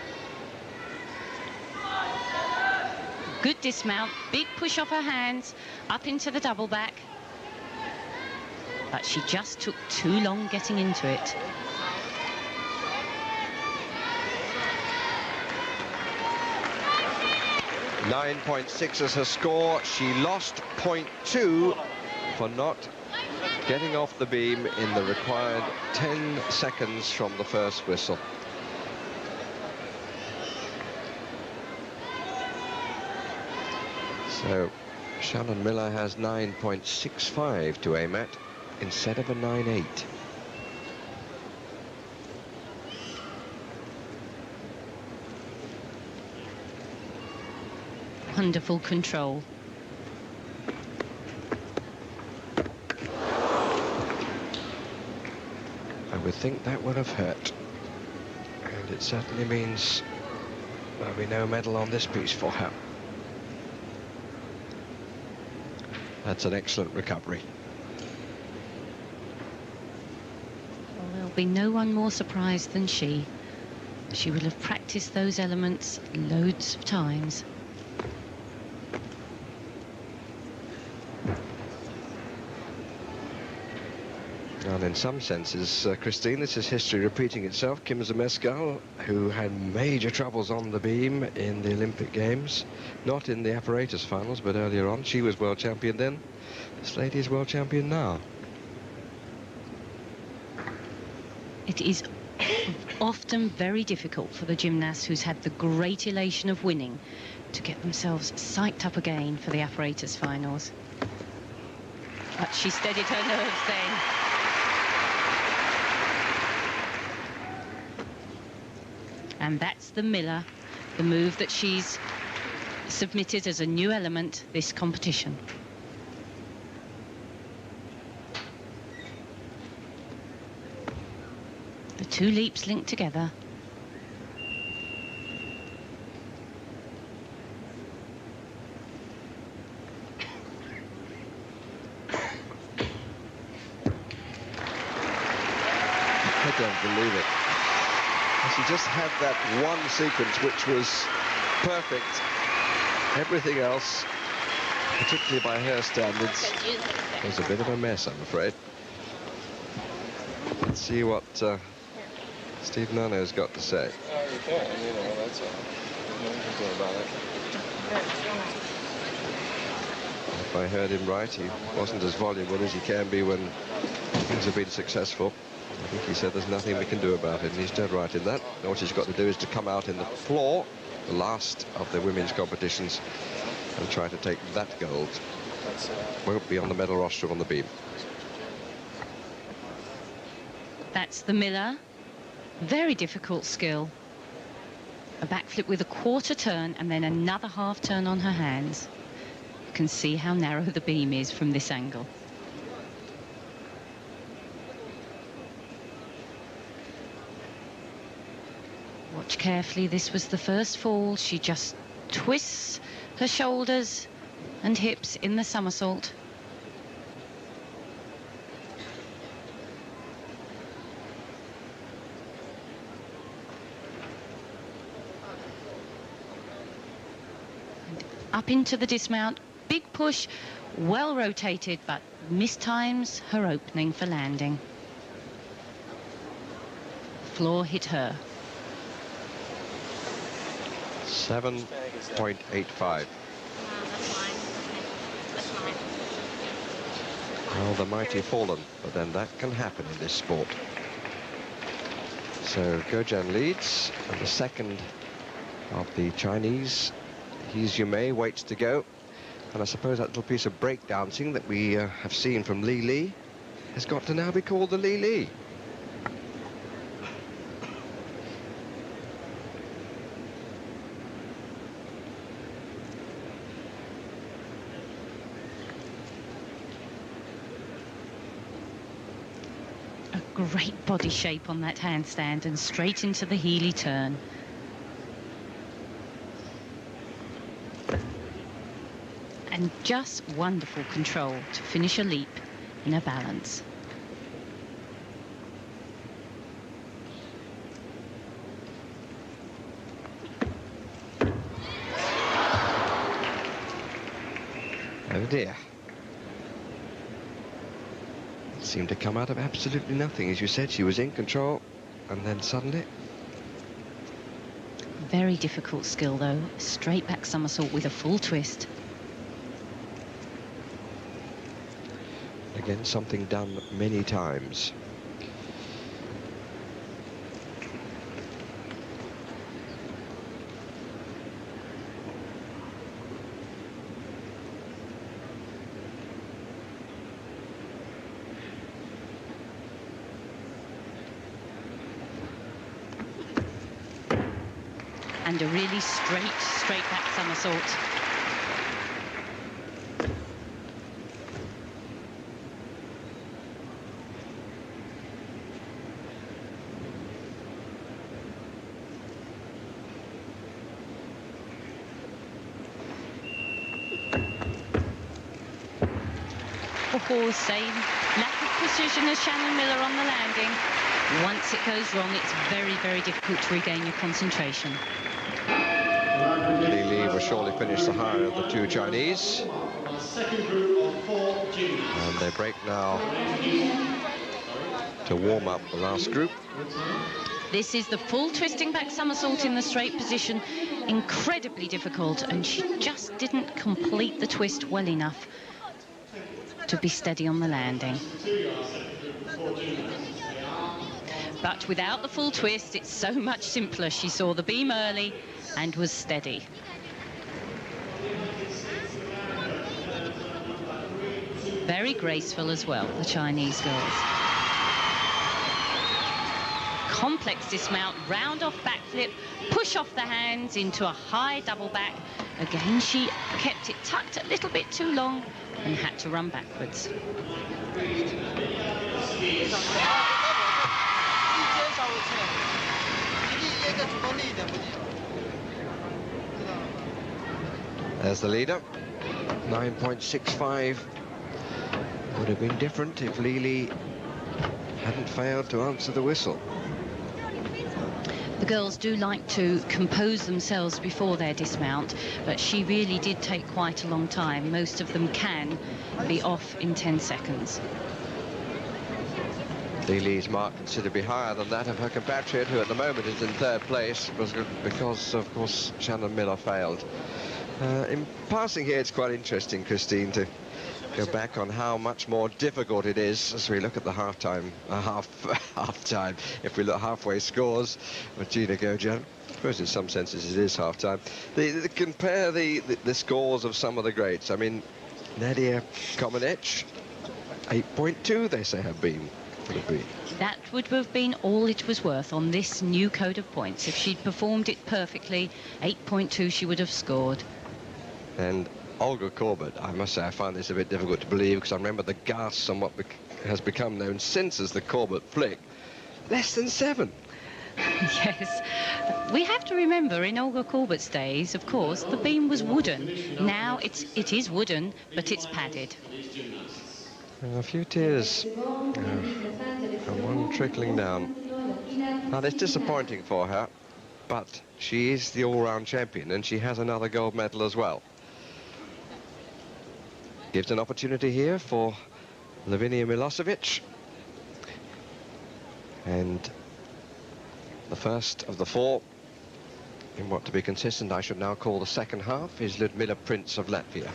Good dismount, big push off her hands, up into the double back. But she just took too long getting into it. .6 is her score. She lost 0.2 for not getting off the beam in the required 10 seconds from the first whistle. So Shannon Miller has 9.65 to aim at instead of a 9.8. Wonderful control. I would think that would have hurt. And it certainly means there'll be no medal on this piece for her. That's an excellent recovery. Well, there'll be no one more surprised than she. She will have practiced those elements loads of times. Now And in some senses, Christine, this is history repeating itself. Kim Zemeskal, who had major troubles on the beam in the Olympic Games, not in the apparatus finals, but earlier on. She was world champion then. This lady is world champion now. It is often very difficult for the gymnast who's had the great elation of winning to get themselves psyched up again for the apparatus finals. But she steadied her nerves then. And that's the Miller, the move that she's submitted as a new element this competition. The two leaps linked together. I don't believe it. She just had that one sequence which was perfect. Everything else, particularly by her standards, was a bit of a mess, I'm afraid. Let's see what Steve Nano's got to say. Oh, you can, that's all. Nothing about it. If I heard him right, he wasn't as voluble as he can be when things have been successful. I think he said there's nothing we can do about it, and he's dead right in that. All she's got to do is to come out in the floor, the last of the women's competitions, and try to take that gold. Won't be on the medal roster on the beam. That's the Miller. Very difficult skill. A backflip with a quarter turn and then another half turn on her hands. You can see how narrow the beam is from this angle. Watch carefully, this was the first fall. She just twists her shoulders and hips in the somersault. And up into the dismount, big push, well rotated, but mistimes her opening for landing. Floor hit her. 7.85. Well, the mighty fallen, but then that can happen in this sport. So Gojan leads, and the second of the Chinese, He's Yumei, waits to go. And I suppose that little piece of break dancing that we have seen from Li Li has got to now be called the Li Li. Great body shape on that handstand and straight into the Healy turn. And just wonderful control to finish a leap in a balance. Oh dear. Seemed to come out of absolutely nothing. As you said, she was in control, and then suddenly... Very difficult skill, though. Straight back somersault with a full twist. Again, something done many times. And a really straight back somersault. Oh, same lack of precision as Shannon Miller on the landing. Once it goes wrong, it's very, very difficult to regain your concentration. Li Li will surely finish the higher of the two Chinese. Second group of 4 juniors. And they break now to warm up the last group. This is the full twisting back somersault in the straight position. Incredibly difficult, and she just didn't complete the twist well enough to be steady on the landing. But without the full twist, it's so much simpler. She saw the beam early and was steady. Very graceful as well, the Chinese girls. Complex dismount, round off backflip, push off the hands into a high double back. Again, she kept it tucked a little bit too long and had to run backwards. There's the leader. 9.65 would have been different if Lili hadn't failed to answer the whistle. The girls do like to compose themselves before their dismount, but she really did take quite a long time. Most of them can be off in 10 seconds. Lili's mark considerably higher than that of her compatriot, who at the moment is in third place, because, of course, Shannon Miller failed. In passing here, it's quite interesting, Christine, to go back on how much more difficult it is as we look at the half-time, if we look halfway scores with Gina Gojan. I suppose in some senses it is half-time. Compare the scores of some of the greats. I mean, Nadia Comaneci, 8.2 they say have been for the beat. That would have been all it was worth on this new code of points. If she'd performed it perfectly, 8.2 she would have scored. And Olga Korbut, I must say I find this a bit difficult to believe, because I remember the gasps on what has become known since as the Korbut flick. Less than 7. Yes. We have to remember, in Olga Korbut's days, of course, the beam was wooden. Now it is wooden, but it's padded. A few tears, and one trickling down. Now, it's disappointing for her, but she is the all-round champion, and she has another gold medal as well. Gives an opportunity here for Lavinia Milosevic. And the first of the 4, in what, to be consistent, I should now call the second half, is Ludmila Prince of Latvia.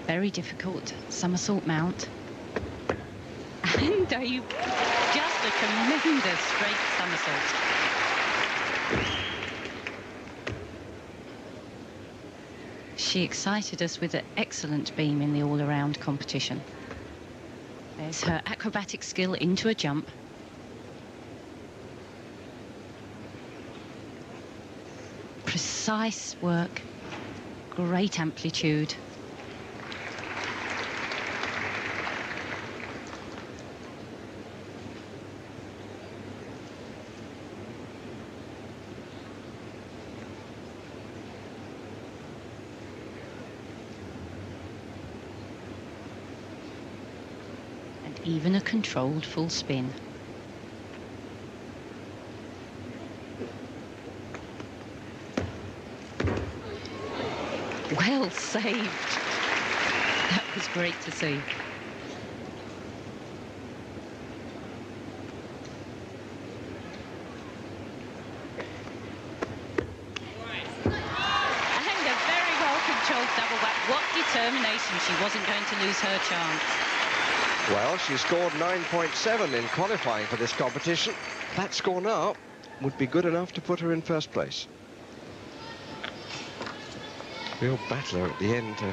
Very difficult somersault mount. And just a tremendous straight somersault. She excited us with an excellent beam in the all-around competition. There's her acrobatic skill into a jump. Precise work, great amplitude. Even a controlled full spin. Well saved. That was great to see. And a very well controlled double back. What determination. She wasn't going to lose her chance. Well, she scored 9.7 in qualifying for this competition. That score now would be good enough to put her in first place. Real battler at the end to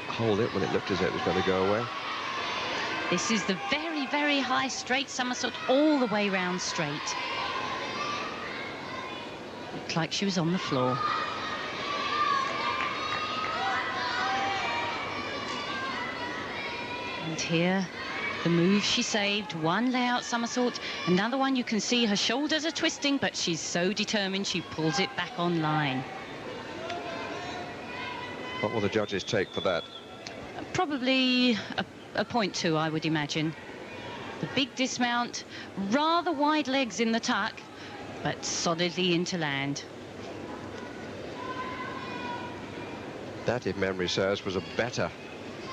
hold it when it looked as though it was going to go away. This is the very, very high straight somersault all the way round straight. Looked like she was on the floor. And here, the move she saved, one layout somersault, another one you can see her shoulders are twisting, but she's so determined she pulls it back on line. What will the judges take for that? Probably a 0.2, I would imagine. The big dismount, rather wide legs in the tuck, but solidly into land. That, if memory serves, was a better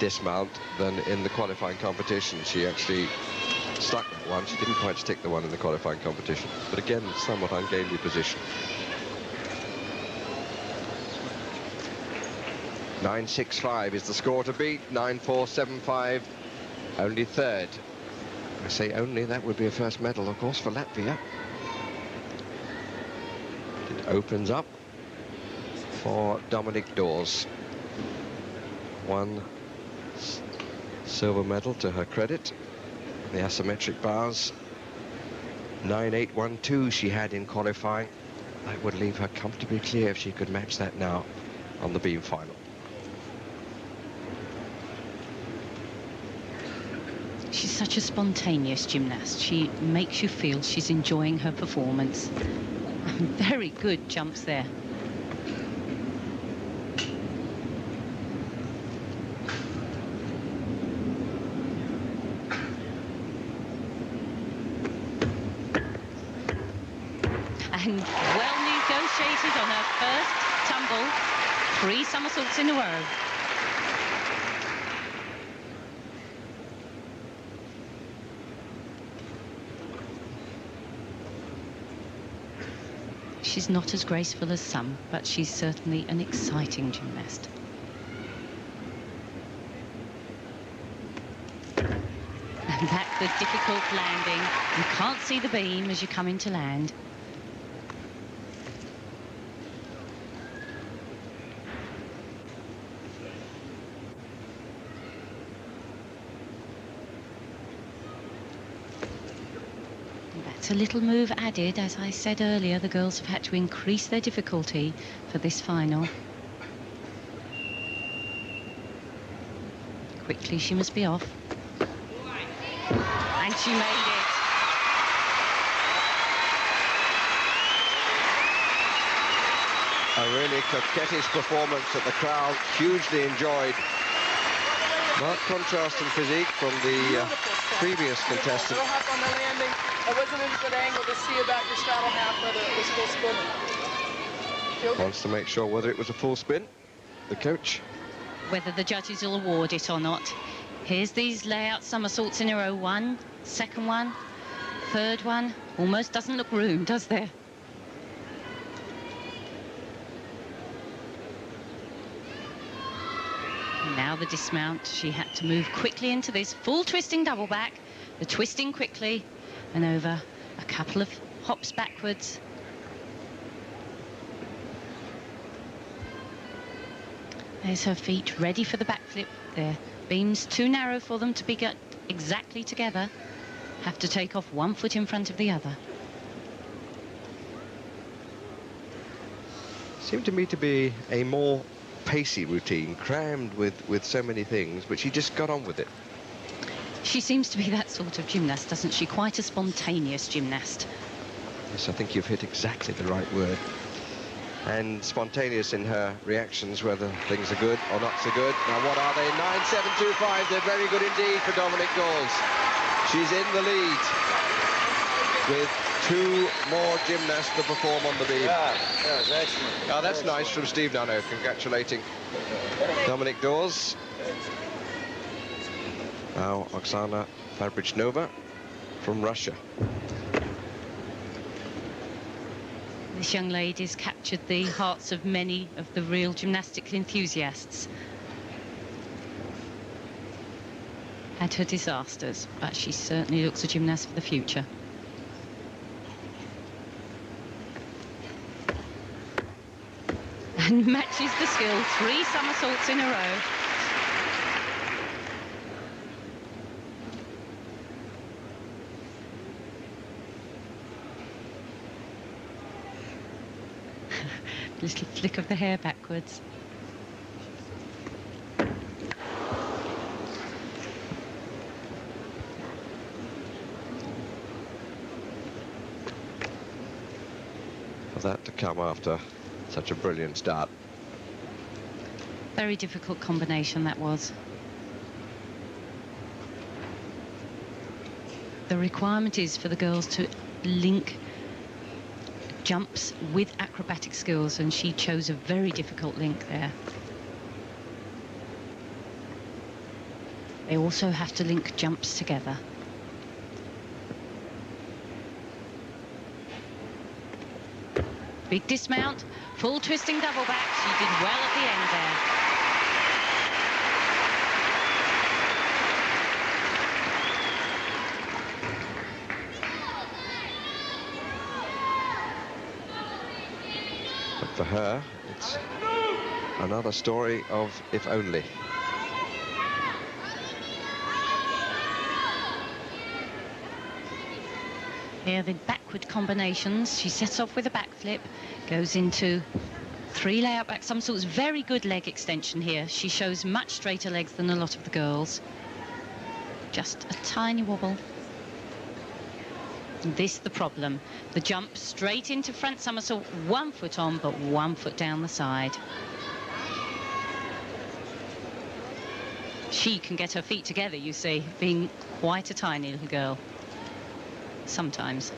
dismount than in the qualifying competition. She actually stuck that one. She didn't quite stick the one in the qualifying competition, but again, somewhat ungainly position. 9.65 is the score to beat. 9.475, only third. I say only, that would be a first medal, of course, for Latvia. It opens up for Dominic Dawes. One silver medal to her credit. The asymmetric bars. 9.812 she had in qualifying. That would leave her comfortably clear if she could match that now on the beam final. She's such a spontaneous gymnast. She makes you feel she's enjoying her performance. Very good jumps there. And well negotiated on her first tumble. 3 somersaults in a row. She's not as graceful as some, but she's certainly an exciting gymnast. And that's the difficult landing. You can't see the beam as you come into land. A little move added. As I said earlier, the girls have had to increase their difficulty for this final. Quickly, she must be off. And she made it. A really coquettish performance that the crowd hugely enjoyed. Marked contrast in physique from the previous contestant. It wasn't a good angle to see about your straddle half whether it was full spin. Wants to make sure whether it was a full spin, the coach. Whether the judges will award it or not. Here's these layout somersaults in a row. 1, second one, third one. Almost doesn't look room, does there? Now the dismount. She had to move quickly into this full twisting double back. The twisting quickly. And over a couple of hops backwards. There's her feet ready for the backflip. Their beam's too narrow for them to be got exactly together. Have to take off one foot in front of the other. Seemed to me to be a more pacey routine, crammed with so many things, but she just got on with it. She seems to be that sort of gymnast, doesn't she? Quite a spontaneous gymnast. Yes, I think you've hit exactly the right word. And spontaneous in her reactions, whether things are good or not so good. Now, what are they? 9.725. They're very good indeed for Dominic Dawes. She's in the lead with 2 more gymnasts to perform on the beam. Yeah, that was excellent. Oh, that's nice from Steve Nano, congratulating Dominic Dawes. Now Oksana Fabrichnova from Russia. This young lady's captured the hearts of many of the real gymnastics enthusiasts. Had her disasters, but she certainly looks a gymnast for the future. And matches the skill. 3 somersaults in a row. Little flick of the hair backwards. For that to come after such a brilliant start. Very difficult combination that was. The requirement is for the girls to link jumps with acrobatic skills, and she chose a very difficult link there. They also have to link jumps together. Big dismount, full twisting double back. She did well at the end there. But for her, it's another story of if only. Here the backward combinations. She sets off with a backflip, goes into 3 layout back somersaults. Very good leg extension here. She shows much straighter legs than a lot of the girls. Just a tiny wobble. This the problem. The jump straight into front somersault, 1 foot on, but 1 foot down the side. She can get her feet together, you see, being quite a tiny little girl. Sometimes.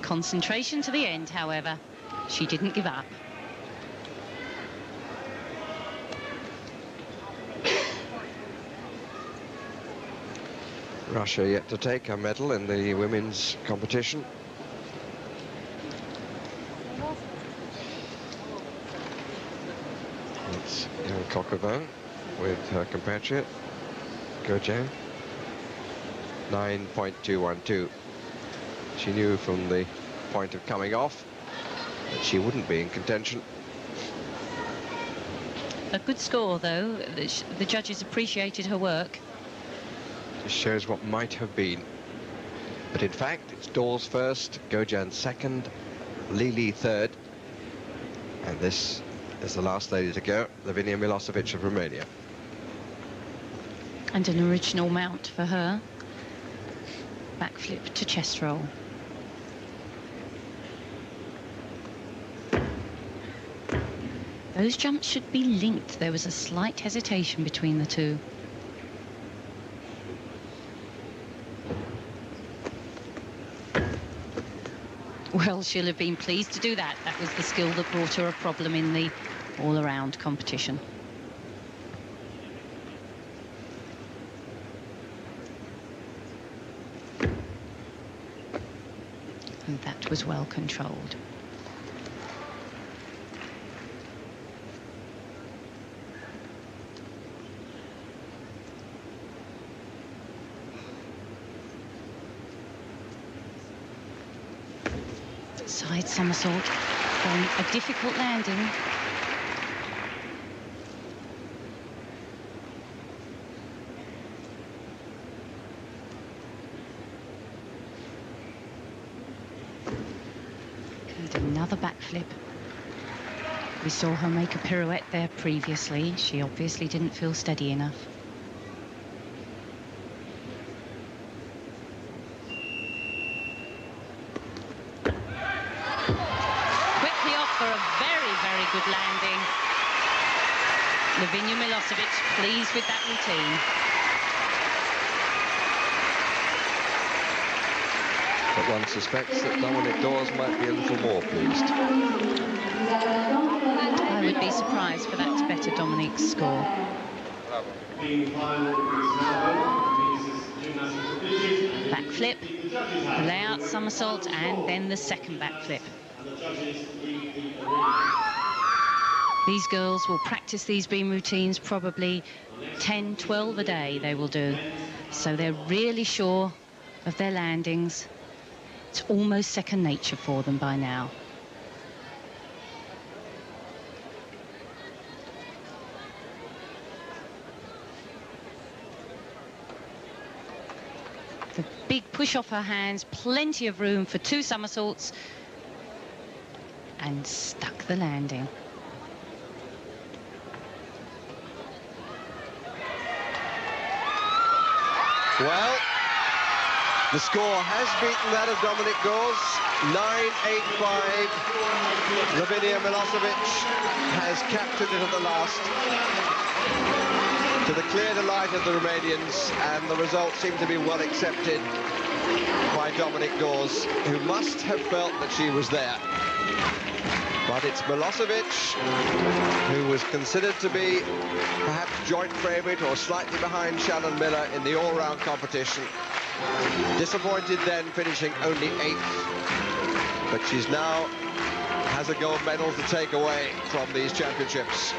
Concentration to the end, however. She didn't give up. Russia yet to take a medal in the women's competition. It's young Kokovan with her compatriot, Gojian. 9.212. She knew from the point of coming off that she wouldn't be in contention. A good score, though. The judges appreciated her work. This shows what might have been. But in fact, it's Dawes first, Gojian second, Lili third. And this is the last lady to go, Lavinia Milosevic of Romania. And an original mount for her. Backflip to chest roll. Those jumps should be linked. There was a slight hesitation between the two. Well, she'll have been pleased to do that. That was the skill that brought her a problem in the all-around competition. And that was well controlled. Side somersault from a difficult landing. And another backflip. We saw her make a pirouette there previously. She obviously didn't feel steady enough. Good landing. Lavinia Milosevic pleased with that routine. But one suspects that Dominic Dawes might be a little more pleased. I would be surprised for that to better Dominic's score. Backflip, the layout somersault, and then the second backflip. These girls will practice these beam routines probably 10, 12 a day they will do. So they're really sure of their landings. It's almost second nature for them by now. The big push off her hands, plenty of room for 2 somersaults, and stuck the landing. Well, the score has beaten that of Dominic Dawes, 9.85. Lavinia Milosevic has captured it at the last, to the clear delight of the Romanians, and the result seemed to be well accepted by Dominic Dawes, who must have felt that she was there. But it's Milosevic, who was considered to be perhaps joint favourite or slightly behind Shannon Miller in the all-round competition. Disappointed then, finishing only 8th. But she's now has a gold medal to take away from these championships.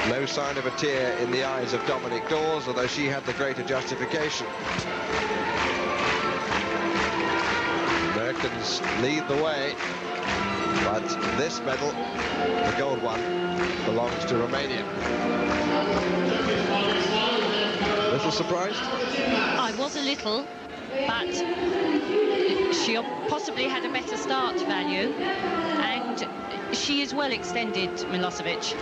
No sign of a tear in the eyes of Dominique Dawes, although she had the greater justification. Americans lead the way, but this medal, the gold one, belongs to Romania. Little surprised? I was a little, but she possibly had a better start value, and she is well extended, Milosevic.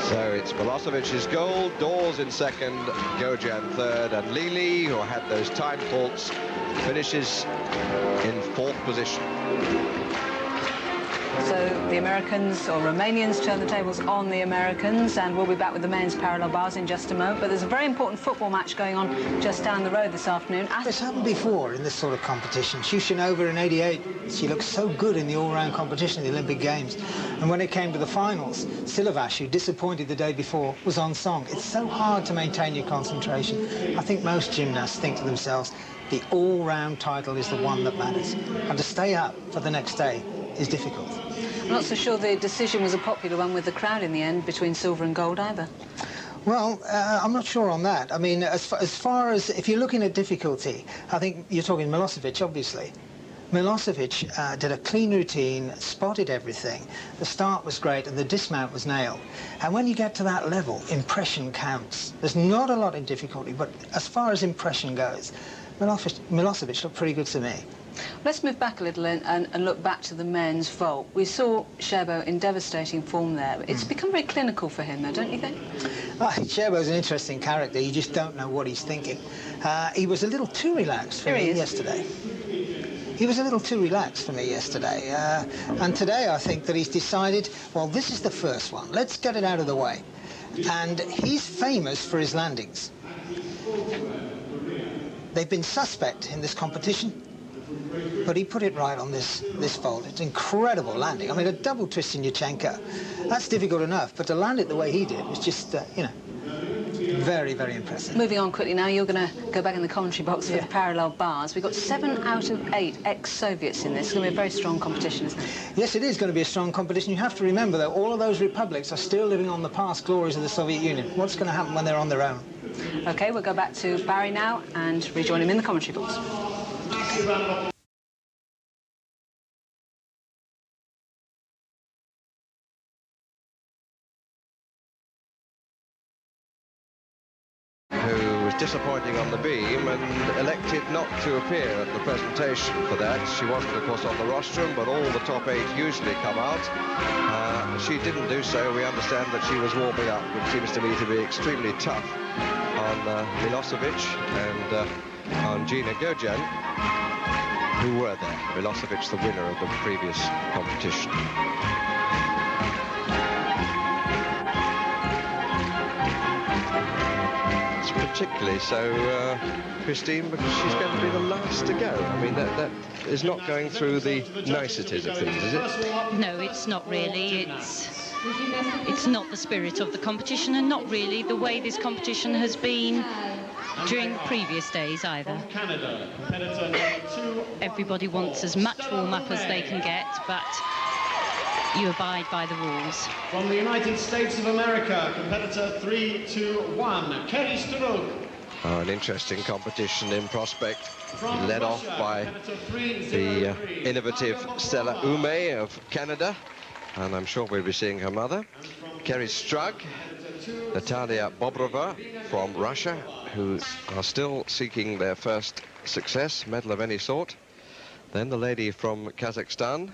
So it's Milosevic's gold, Dawes in second, Gojan third, and Lili, who had those time faults, finishes in 4th position. So the Americans, or Romanians, turn the tables on the Americans, and we'll be back with the men's parallel bars in just a moment. But there's a very important football match going on just down the road this afternoon. It's happened before in this sort of competition. Shushinova in '88, she looked so good in the all-round competition in the Olympic Games. And when it came to the finals, Silovash, who disappointed the day before, was on song. It's so hard to maintain your concentration. I think most gymnasts think to themselves, the all-round title is the one that matters. And to stay up for the next day is difficult. I'm not so sure the decision was a popular one with the crowd in the end between silver and gold either. Well, I'm not sure on that. I mean, as far as, if you're looking at difficulty, I think you're talking Milosevic, obviously. Milosevic did a clean routine, spotted everything. The start was great and the dismount was nailed. And when you get to that level, impression counts. There's not a lot in difficulty, but as far as impression goes, Milosevic looked pretty good to me. Let's move back a little and look back to the men's vault. We saw Shebo in devastating form there. It's become very clinical for him, though, don't you think? Shebo's an interesting character. You just don't know what he's thinking. He was a little too relaxed for me yesterday. He was a little too relaxed for me yesterday. And today I think that he's decided, well, this is the first one. Let's get it out of the way. And he's famous for his landings. They've been suspect in this competition, but he put it right on this vault. It's incredible landing. I mean, a double twist in Yurchenko, that's difficult enough, but to land it the way he did was just, you know, very, very impressive. Moving on quickly now, you're going to go back in the commentary box for the parallel bars. We've got 7 out of 8 ex-Soviets in this. It's going to be a very strong competition, isn't it? Yes, it is going to be a strong competition. You have to remember, though, all of those republics are still living on the past glories of the Soviet Union. What's going to happen when they're on their own? OK, we'll go back to Barry now and rejoin him in the commentary box. Who was disappointing on the beam and elected not to appear at the presentation for that. She wasn't, of course, on the rostrum, but all the top 8 usually come out. She didn't do so. We understand that she was warming up, which seems to me to be extremely tough on Milosevic and on Gina Gojan, who were there. Milosevic, the winner of the previous competition. It's particularly so, Christine, because she's going to be the last to go. I mean, that is not going through the niceties of things, is it? No, it's not really. It's not the spirit of the competition, and not really the way this competition has been during the previous days either. Everybody wants as much warm-up as they can get, but you abide by the rules. From the United States of America, competitor 3-2-1, Kerry Strug. An interesting competition in prospect, led off by the innovative Stella Ume of Canada, and I'm sure we'll be seeing her mother, Kerry Strug, Natalia Bobrova from Russia, who are still seeking their first success, medal of any sort. Then the lady from Kazakhstan,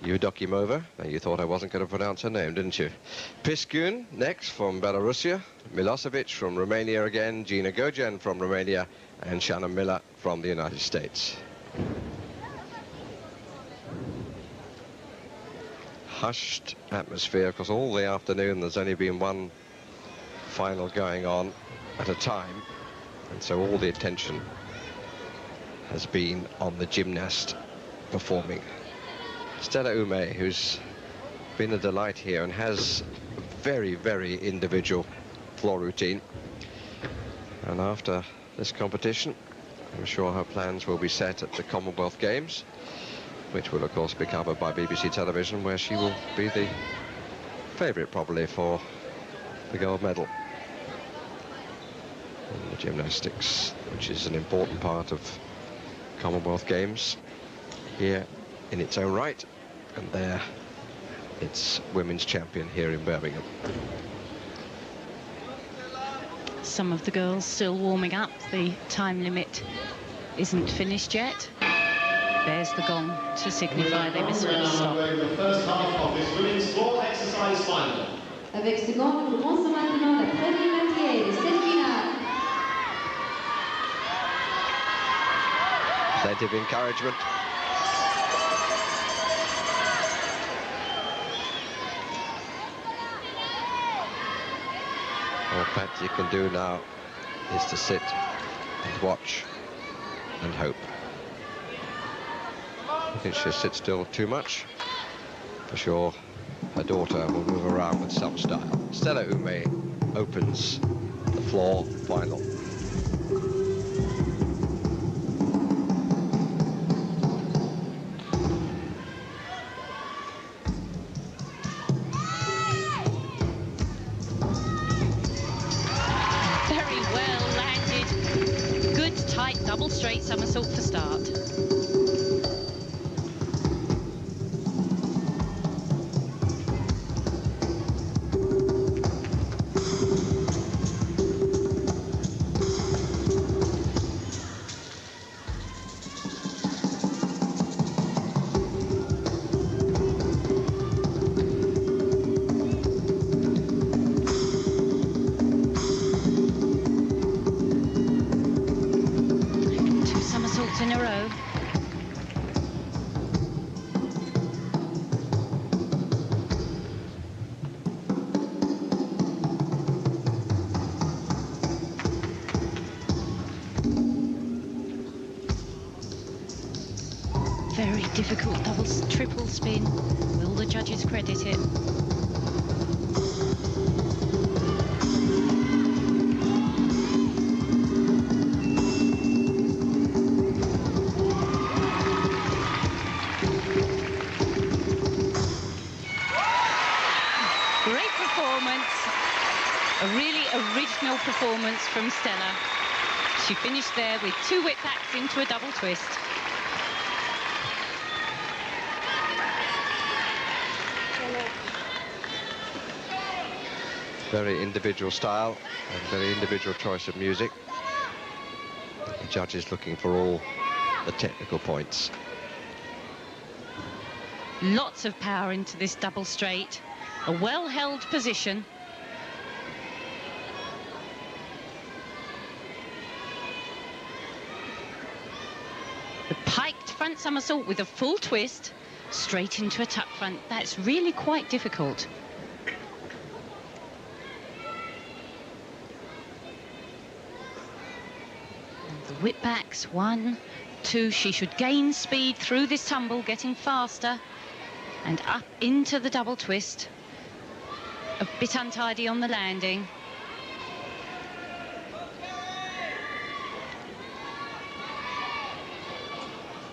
Eudokimova. Now, you thought I wasn't going to pronounce her name, didn't you? Piskun next from Belarusia, Milosevic from Romania again, Gina Gojan from Romania, and Shannon Miller from the United States. Hushed atmosphere, because all the afternoon there's only been one final going on at a time, and so all the attention has been on the gymnast performing. Stella Ume, who's been a delight here and has a very, very individual floor routine. And after this competition, I'm sure her plans will be set at the Commonwealth Games, which will, of course, be covered by BBC Television, where she will be the favourite, probably, for the gold medal in the gymnastics, which is an important part of Commonwealth Games here in its own right, and there it's women's champion here in Birmingham. Some of the girls still warming up. The time limit isn't finished yet. There's the gong to signify they must stop. The first half of this women's floor exercise final. Avec ce gong, nous commençons maintenant la première moitié de cette finale. Plenty of encouragement. All Patsy can do now is to sit and watch and hope. I think she'll sit still too much. For sure, her daughter will move around with some style. Stella Ume opens the floor final. Very well landed. Good, tight, double straight somersault for start. In a row. Very difficult triple spin. Will the judges credit it? A really original performance from Stella. She finished there with 2 whipbacks into a double twist. Very individual style and very individual choice of music. The judges looking for all the technical points. Lots of power into this double straight. A well-held position. The piked front somersault with a full twist, straight into a tuck front. That's really quite difficult. And the whipbacks, 1, 2. She should gain speed through this tumble, getting faster. And up into the double twist. A bit untidy on the landing.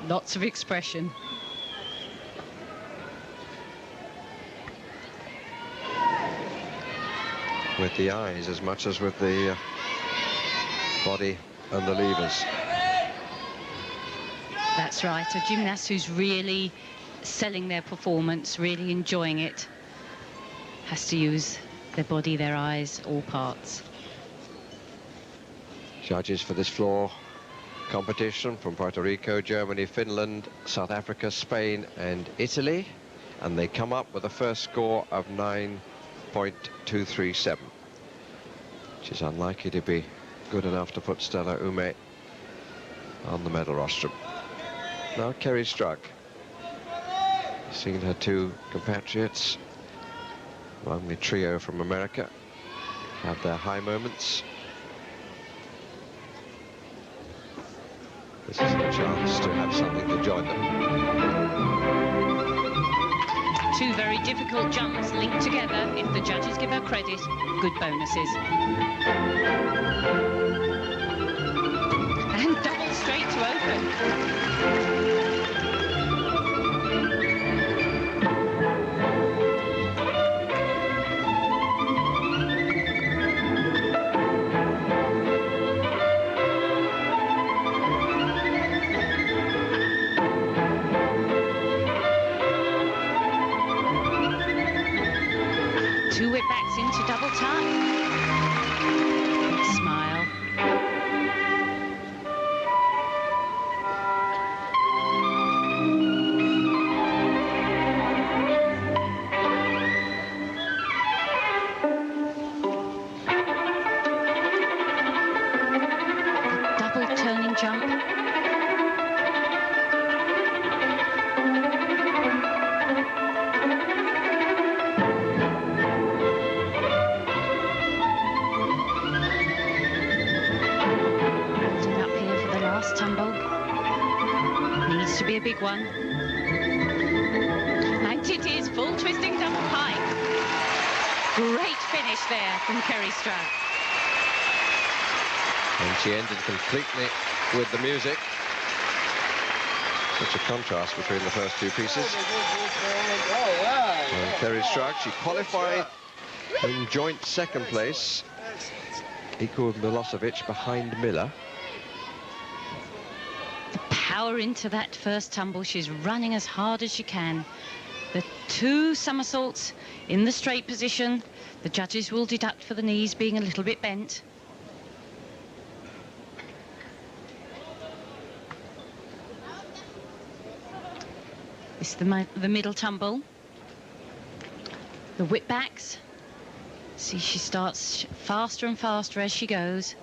Lots of expression. With the eyes as much as with the body and the levers. That's right, a gymnast who's really selling their performance, really enjoying it, has to use their body, their eyes, all parts. Judges for this floor competition from Puerto Rico, Germany, Finland, South Africa, Spain and Italy, and they come up with a first score of 9.237, which is unlikely to be good enough to put Stella Ume on the medal rostrum. Now Kerry Strug. Seen her 2 compatriots among the trio from America have their high moments. This is a chance to have something to join them. Two very difficult jumps linked together. If the judges give her credit, good bonuses. And double straight to open. Two whipbacks into double tuck. Big smile. Double turning jump. Tumble. Needs to be a big one. And it is full twisting double pike. Great finish there from Kerry Strug. And she ended completely with the music. Such a contrast between the first two pieces. And Kerry Strug, she qualified in joint second place, equal with Milosevic behind Miller. Power into that first tumble. She's running as hard as she can. The two somersaults in the straight position. The judges will deduct for the knees being a little bit bent. It's the middle tumble. The whipbacks. See, she starts faster and faster as she goes.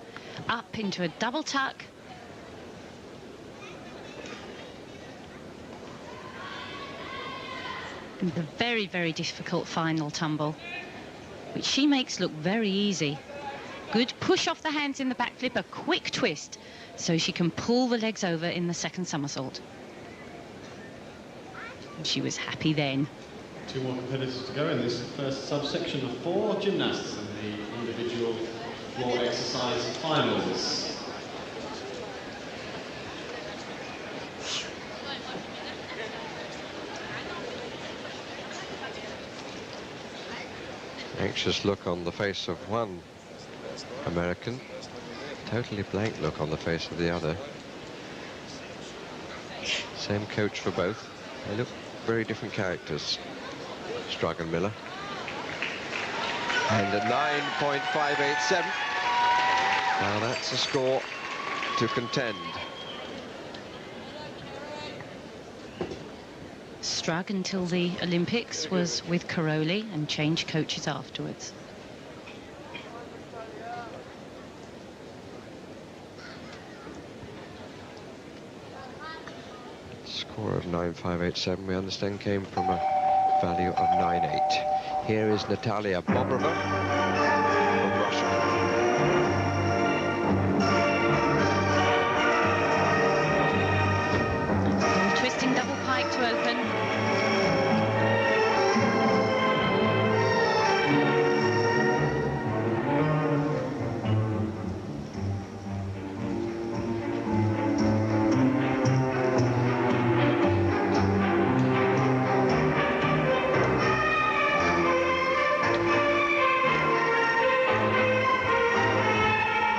Up into a double tuck. And the very, very difficult final tumble, which she makes look very easy. Good push off the hands in the backflip, a quick twist, so she can pull the legs over in the second somersault. And she was happy then. Two more competitors to go in this first subsection of 4 gymnasts in the individual floor exercise finals. Anxious look on the face of one American, totally blank look on the face of the other. Same coach for both. They look very different characters, Strug and Miller. And a 9.587. Now that's a score to contend. Strug until the Olympics was with Caroli and changed coaches afterwards. Score of 9.587, we understand, came from a value of 9.8. Here is Natalia Bobrova from Russia. Twisting double pike to open.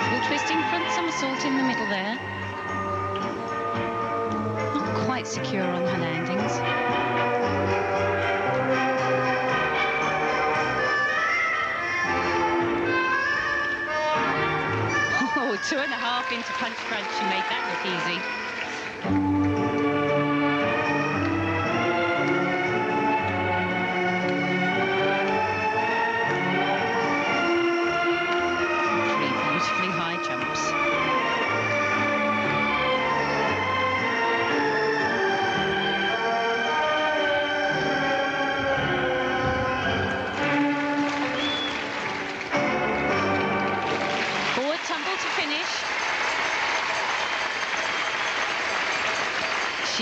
Full twisting front somersault in the middle there. Not quite secure on her landings. Oh, 2.5 into punch crunch. She made that look easy. Three beautifully high jumps.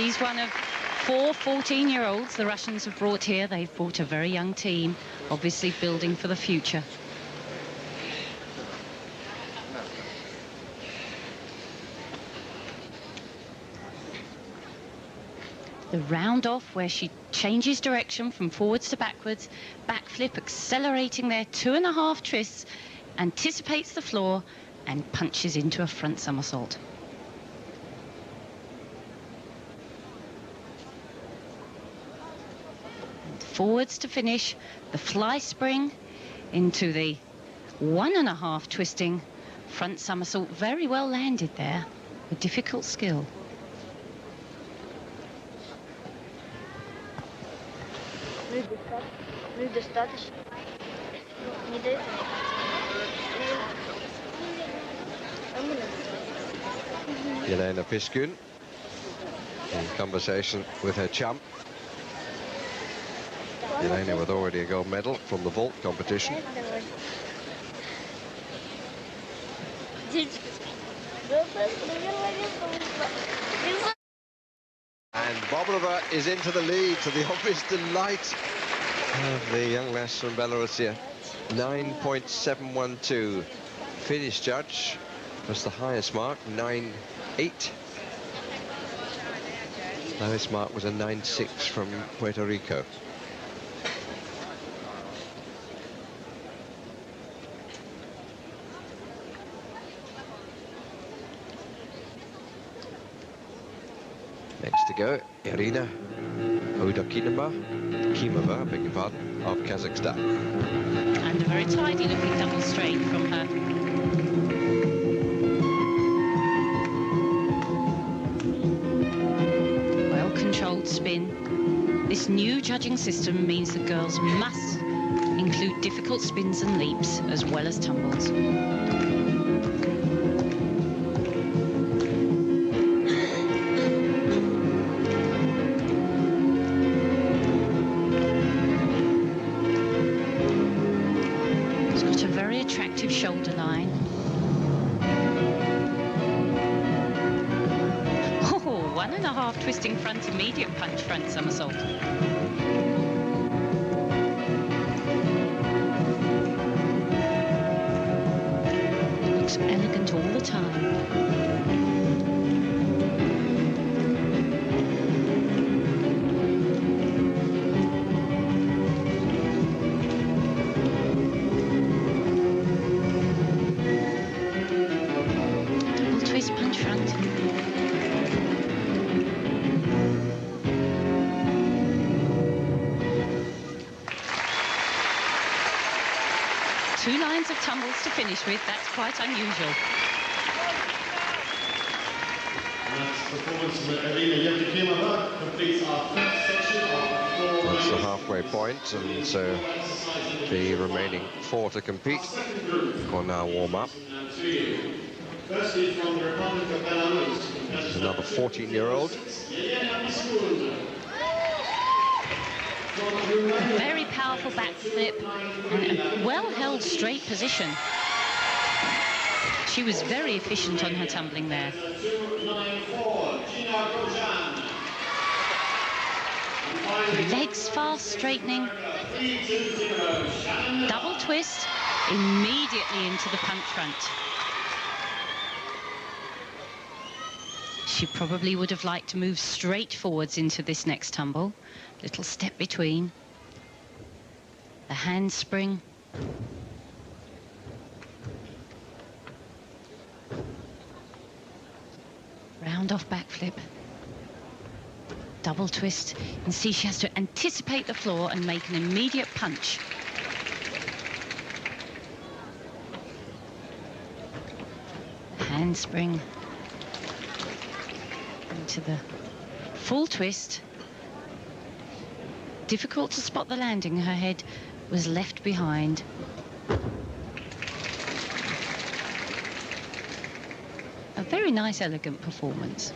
She's one of 4 14-year-olds the Russians have brought here. They've brought a very young team, obviously building for the future. The round off where she changes direction from forwards to backwards, backflip, accelerating there, 2.5 twists, anticipates the floor and punches into a front somersault. And forwards to finish, the fly spring into the 1.5 twisting front somersault. Very well landed there, a difficult skill. Nu достаточно. Не дает. Jelena Piskun in conversation with her champ. Jelena with already a gold medal from the vault competition. And Bobrova is into the lead, to the obvious delight of the young lass from Belarusia. 9.712. Finnish judge was the highest mark, 9.8. Lowest mark was a 9.6 from Puerto Rico. Next to go, Irina Kimova, beg your pardon, of Kazakhstan. And a very tidy looking double straight from her. Well controlled spin. This new judging system means the girls must include difficult spins and leaps as well as tumbles. Shoulder line. Oh, 1.5 twisting front, immediate punch front somersault. Looks elegant all the time. Punch front. Two lines of tumbles to finish with. That's quite unusual. And that's performance from Irina Kimova completes our first section of 4 rounds. That's the halfway point, and so the remaining 4 to compete will now warm up. Firstly, from the Republic of Belarus. There's another 14-year-old. A very powerful backflip and a well-held straight position. She was very efficient on her tumbling there. Legs fast straightening. Double twist immediately into the punch front. She probably would have liked to move straight forwards into this next tumble. Little step between. The handspring. Round off backflip. Double twist. And see, she has to anticipate the floor and make an immediate punch. The handspring. Into the full twist. Difficult to spot the landing. Her head was left behind. A very nice, elegant performance.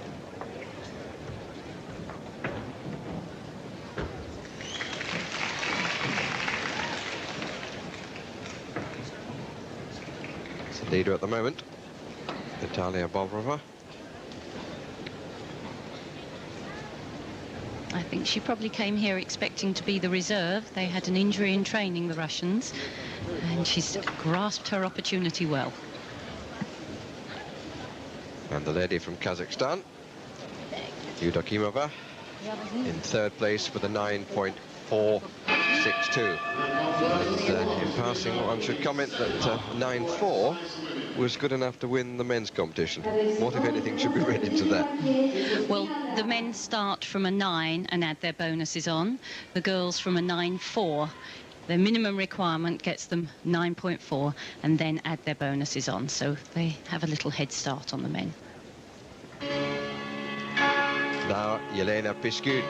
It's the leader at the moment, Natalia Bobrova. think she probably came here expecting to be the reserve. They had an injury in training, the Russians, and she's grasped her opportunity well. And the lady from Kazakhstan, Eudokimova, in third place with a 9.462. And in passing, one should comment that 9.4 was good enough to win the men's competition. What, if anything, should be read into that? Well, the men start from a 9 and add their bonuses on. The girls from a 9.4. Their minimum requirement gets them 9.4 and then add their bonuses on. So they have a little head start on the men. Now, Yelena Piskun.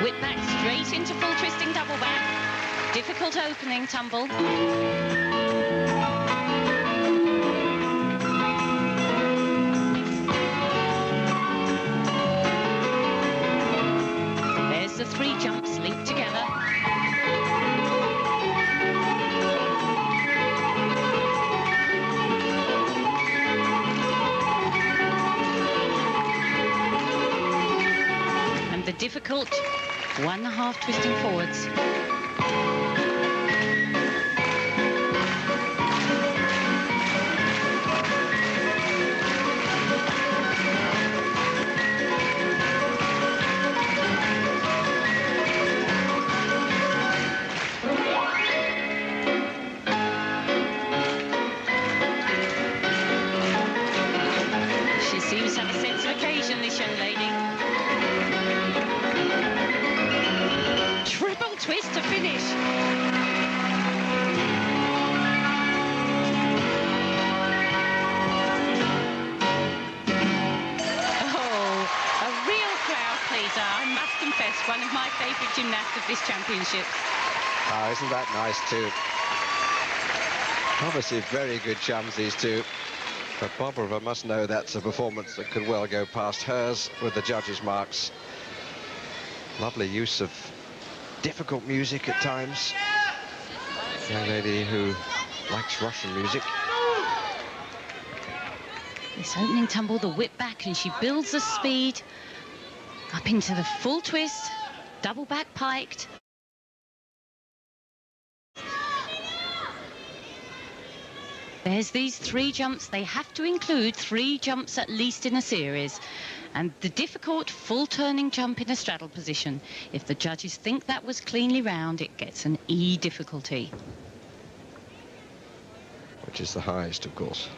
Whip back straight into full twisting double back. Difficult opening tumble. There's the 3 jumps linked together. And the difficult 1.5 twisting forwards. She seems to have a sense of occasion, this young lady. Triple twist to finish. Oh, a real crowd pleaser, I must confess, one of my favourite gymnasts of this championship. Ah, isn't that nice too? Obviously very good chums, these two. But Bobrova must know that's a performance that could well go past hers with the judges' marks. Lovely use of difficult music at times. Young lady who likes Russian music. This opening tumble, the whip back, and she builds the speed up into the full twist, double back piked. There's these 3 jumps. They have to include 3 jumps at least in a series. And the difficult full turning jump in a straddle position. If the judges think that was cleanly round, it gets an E difficulty. Which is the highest, of course.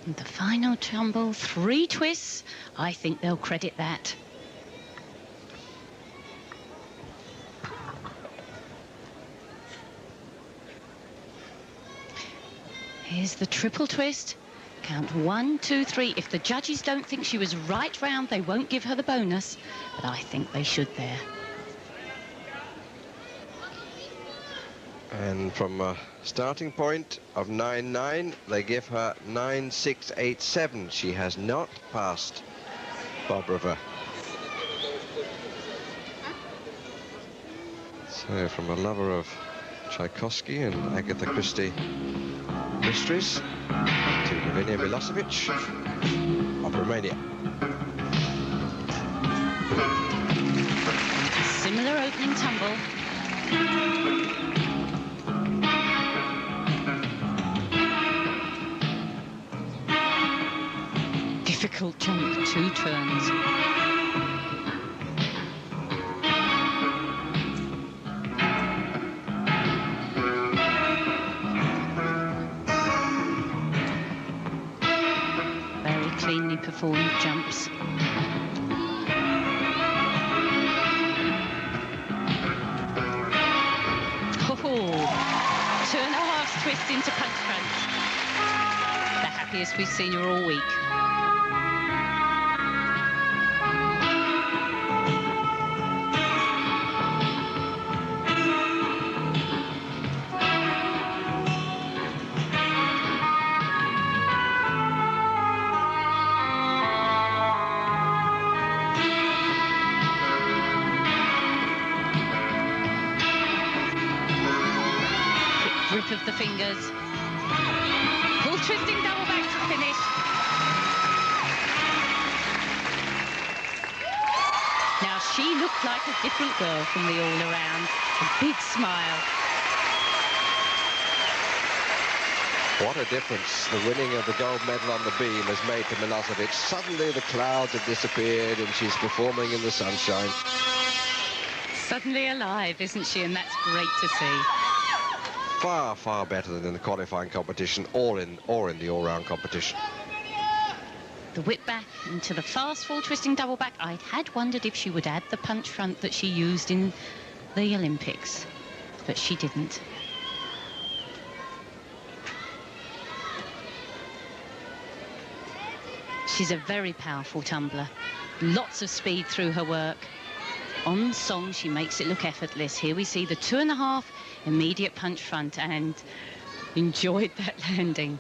And the final tumble, 3 twists. I think they'll credit that. Here's the triple twist. Count 1, 2, 3. If the judges don't think she was right round, they won't give her the bonus. But I think they should there. And from a starting point of 9.9, they give her 9.687. She has not passed Bobrova. So from a lover of Tchaikovsky and Agatha Christie mysteries to Lavinia Milosevic of Romania. Similar opening tumble. Difficult jump, 2 turns. Cleanly performed jumps. Oh, 2.5 twists into punch crunch. The happiest we've seen her all week. grip of the fingers. Full twisting double back to finish. Now she looked like a different girl from the all-around. A big smile. What a difference the winning of the gold medal on the beam has made to Milosevic. Suddenly the clouds have disappeared and she's performing in the sunshine. Suddenly alive, isn't she? And that's great to see. Far, far better than in the qualifying competition or in the all-round competition. The whip back into the fast full twisting double back. I had wondered if she would add the punch front that she used in the Olympics, but she didn't. She's a very powerful tumbler. Lots of speed through her work. On song, she makes it look effortless. Here we see the 2.5 immediate punch front, and enjoyed that landing.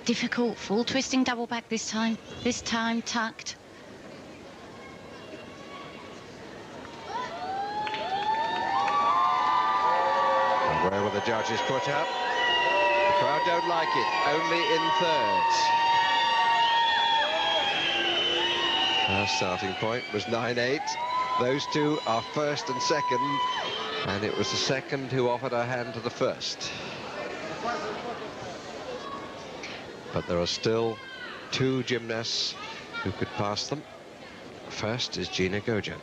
Difficult full twisting double back this time tucked. And where will the judges put up? The crowd don't like it, only in thirds. Her starting point was 9-8. Those two are first and second, and it was the second who offered her hand to the first. But there are still two gymnasts who could pass them. First is Gina Gojan.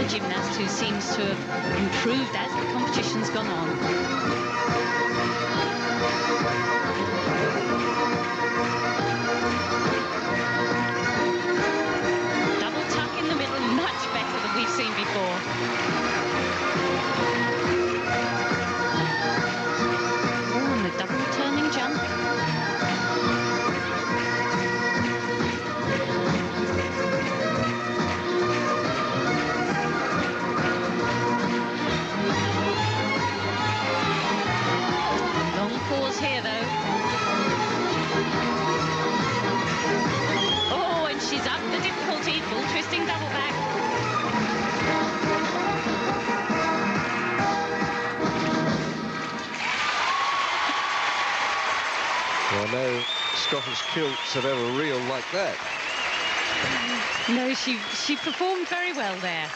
Gymnast who seems to have improved as the competition's gone on. Double tuck in the middle, much better than we've seen before. Oh, and the double turning jump. Pause here though. Oh, and she's up the difficulty, full twisting double back. Well, no Scottish kilts have ever reeled like that. No, she performed very well there.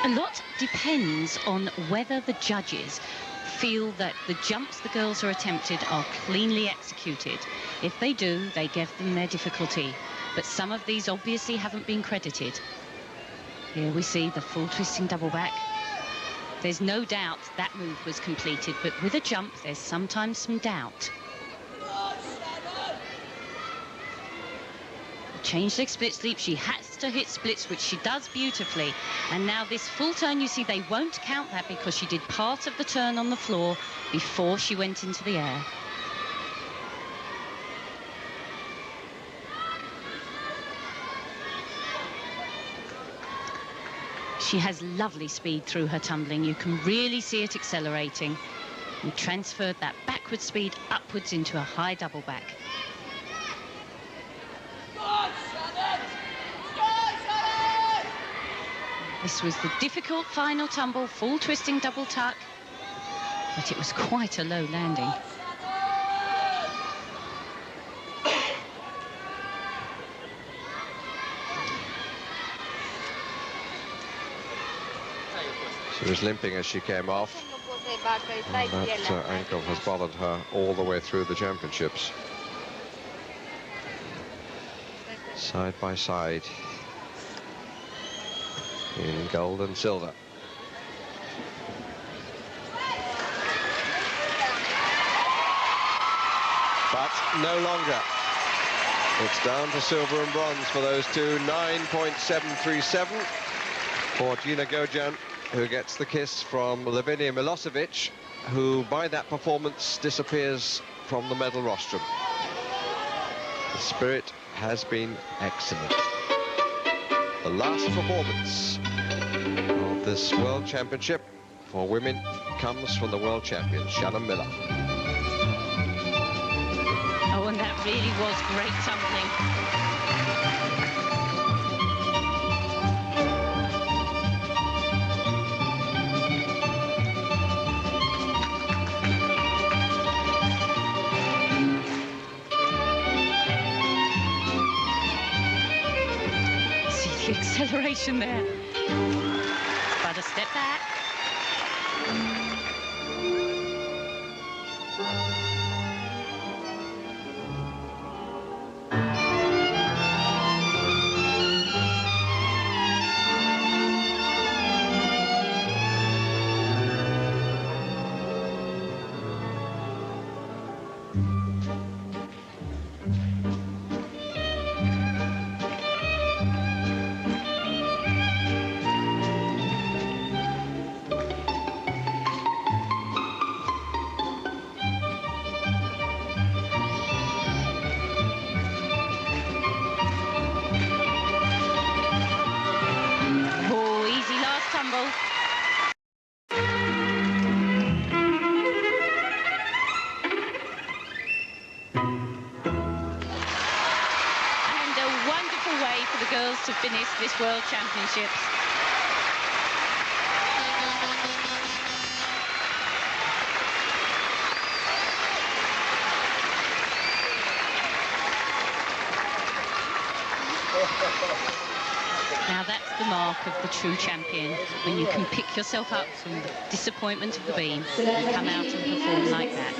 A lot depends on whether the judges feel that the jumps the girls are attempted are cleanly executed. If they do, they give them their difficulty. But some of these obviously haven't been credited. Here we see the full twisting double back. There's no doubt that move was completed, but with a jump, there's sometimes some doubt. Change leg split sleep. She has to hit splits, which she does beautifully. And now this full turn, you see, they won't count that because she did part of the turn on the floor before she went into the air. She has lovely speed through her tumbling. You can really see it accelerating. And transferred that backward speed upwards into a high double back. This was the difficult final tumble, full twisting double tuck, but it was quite a low landing. She was limping as she came off. And that ankle has bothered her all the way through the championships. Side by side. in gold and silver. But no longer. It's down to silver and bronze for those two. 9.737 for Gina Gojan, who gets the kiss from Lavinia Milosevic, who by that performance disappears from the medal rostrum. The spirit has been excellent. The last performance of this World Championship for women comes from the world champion, Shannon Miller. Oh, and that really was great tumbling. See the acceleration there. But a step back. To finish this World Championships. Now that's the mark of the true champion, when you can pick yourself up from the disappointment of the beam and come out and perform like that.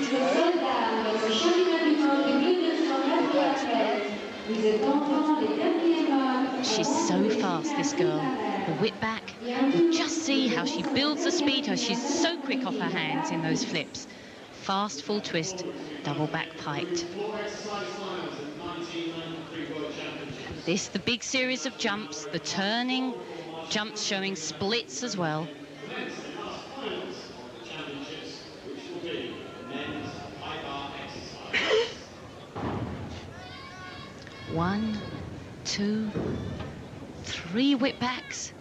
She's so fast, this girl. The whip back, you just see how she builds the speed, how she's so quick off her hands in those flips. Fast, full twist, double back piked. This, the big series of jumps, the turning jumps showing splits as well. 1, 2, 3 whip backs,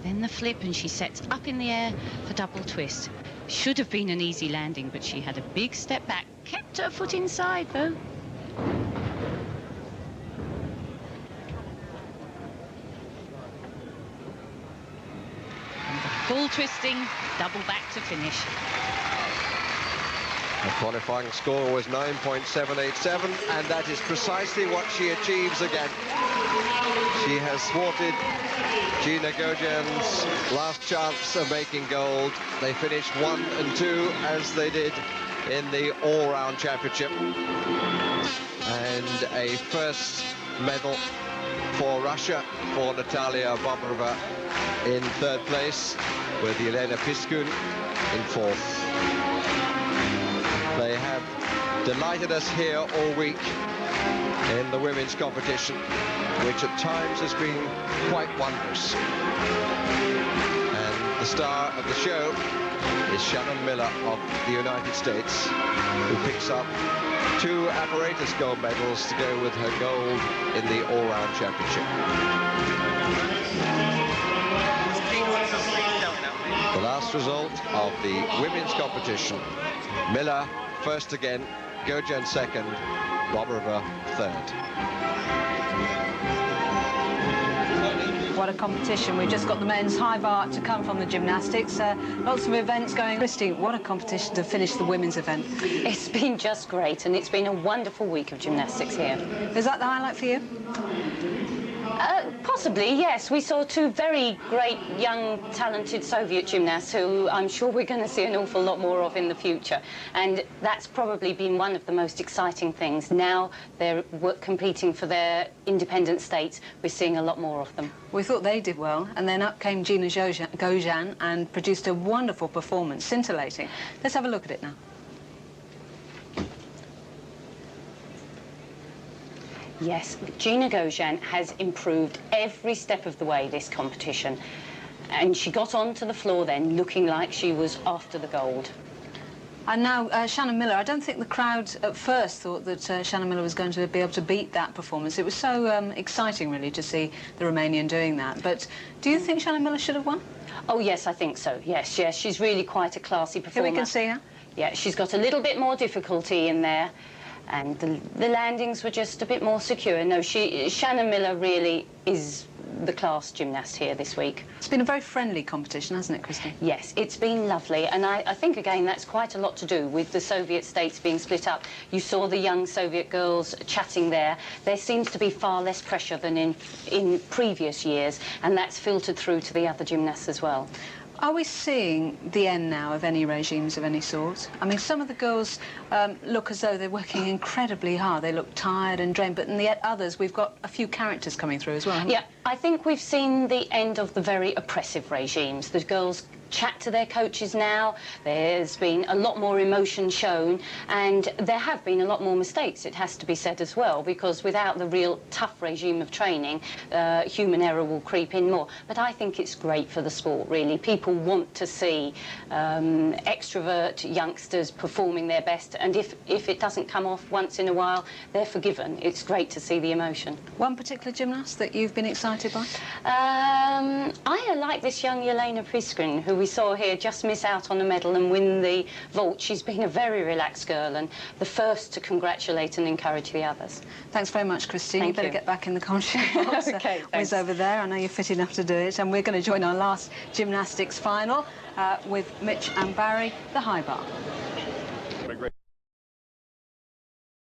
then the flip, and she sets up in the air for double twist. Should have been an easy landing, but she had a big step back, kept her foot inside though. And the full twisting, double back to finish. The qualifying score was 9.787, and that is precisely what she achieves again. She has thwarted Gina Gojan's last chance of making gold. They finished 1 and 2, as they did in the all-round championship. And a first medal for Russia, for Natalia Bobrova in 3rd place, with Elena Piskun in 4th. They have delighted us here all week in the women's competition, which at times has been quite wondrous. And the star of the show is Shannon Miller of the United States, who picks up 2 apparatus gold medals to go with her gold in the all-round championship. The last result of the women's competition: Miller first again, Gojan second, Bobrova third. What a competition. We've just got the men's high bar to come from the gymnastics. Lots of events going. Christy, what a competition to finish the women's event. It's been just great, and it's been a wonderful week of gymnastics here. Is that the highlight for you? Possibly, yes. We saw two very great, young, talented Soviet gymnasts who I'm sure we're going to see an awful lot more of in the future. And that's probably been one of the most exciting things. Now they're competing for their independent states, we're seeing a lot more of them. We thought they did well, and then up came Gina Gozhan and produced a wonderful performance, scintillating. Let's have a look at it now. Yes, Gina Gozhan has improved every step of the way this competition. And she got onto the floor then looking like she was after the gold. And now, Shannon Miller, I don't think the crowd at first thought that Shannon Miller was going to be able to beat that performance. It was so exciting, really, to see the Romanian doing that. But do you think Shannon Miller should have won? Oh, yes, I think so. Yes, yes, she's really quite a classy performer. Here we can see her. Yeah, she's got a little bit more difficulty in there. And the landings were just a bit more secure. No, Shannon Miller really is the class gymnast here this week. It's been a very friendly competition, hasn't it, Christine? Yes, it's been lovely. And I think, again, that's quite a lot to do with the Soviet states being split up. You saw the young Soviet girls chatting there. There seems to be far less pressure than in previous years, and that's filtered through to the other gymnasts as well. Are we seeing the end now of any regimes of any sort? I mean, some of the girls look as though they're working incredibly hard. They look tired and drained, but in the others, we've got a few characters coming through as well. Yeah, I think we've seen the end of the very oppressive regimes. The girls chat to their coaches now. There's been a lot more emotion shown, and there have been a lot more mistakes, it has to be said as well, because without the real tough regime of training, human error will creep in more. But I think it's great for the sport, really. People want to see extrovert youngsters performing their best, and if it doesn't come off once in a while, they're forgiven. It's great to see the emotion. One particular gymnast that you've been excited by? I like this young Yelena Priskrin, who we saw here just miss out on a medal and win the vault. She's been a very relaxed girl and the first to congratulate and encourage the others. Thanks very much, Christine. Thank you better you. get back in the commentary box. Okay, Wiz over there. I know you're fit enough to do it. And we're going to join our last gymnastics final with Mitch and Barry, the high bar.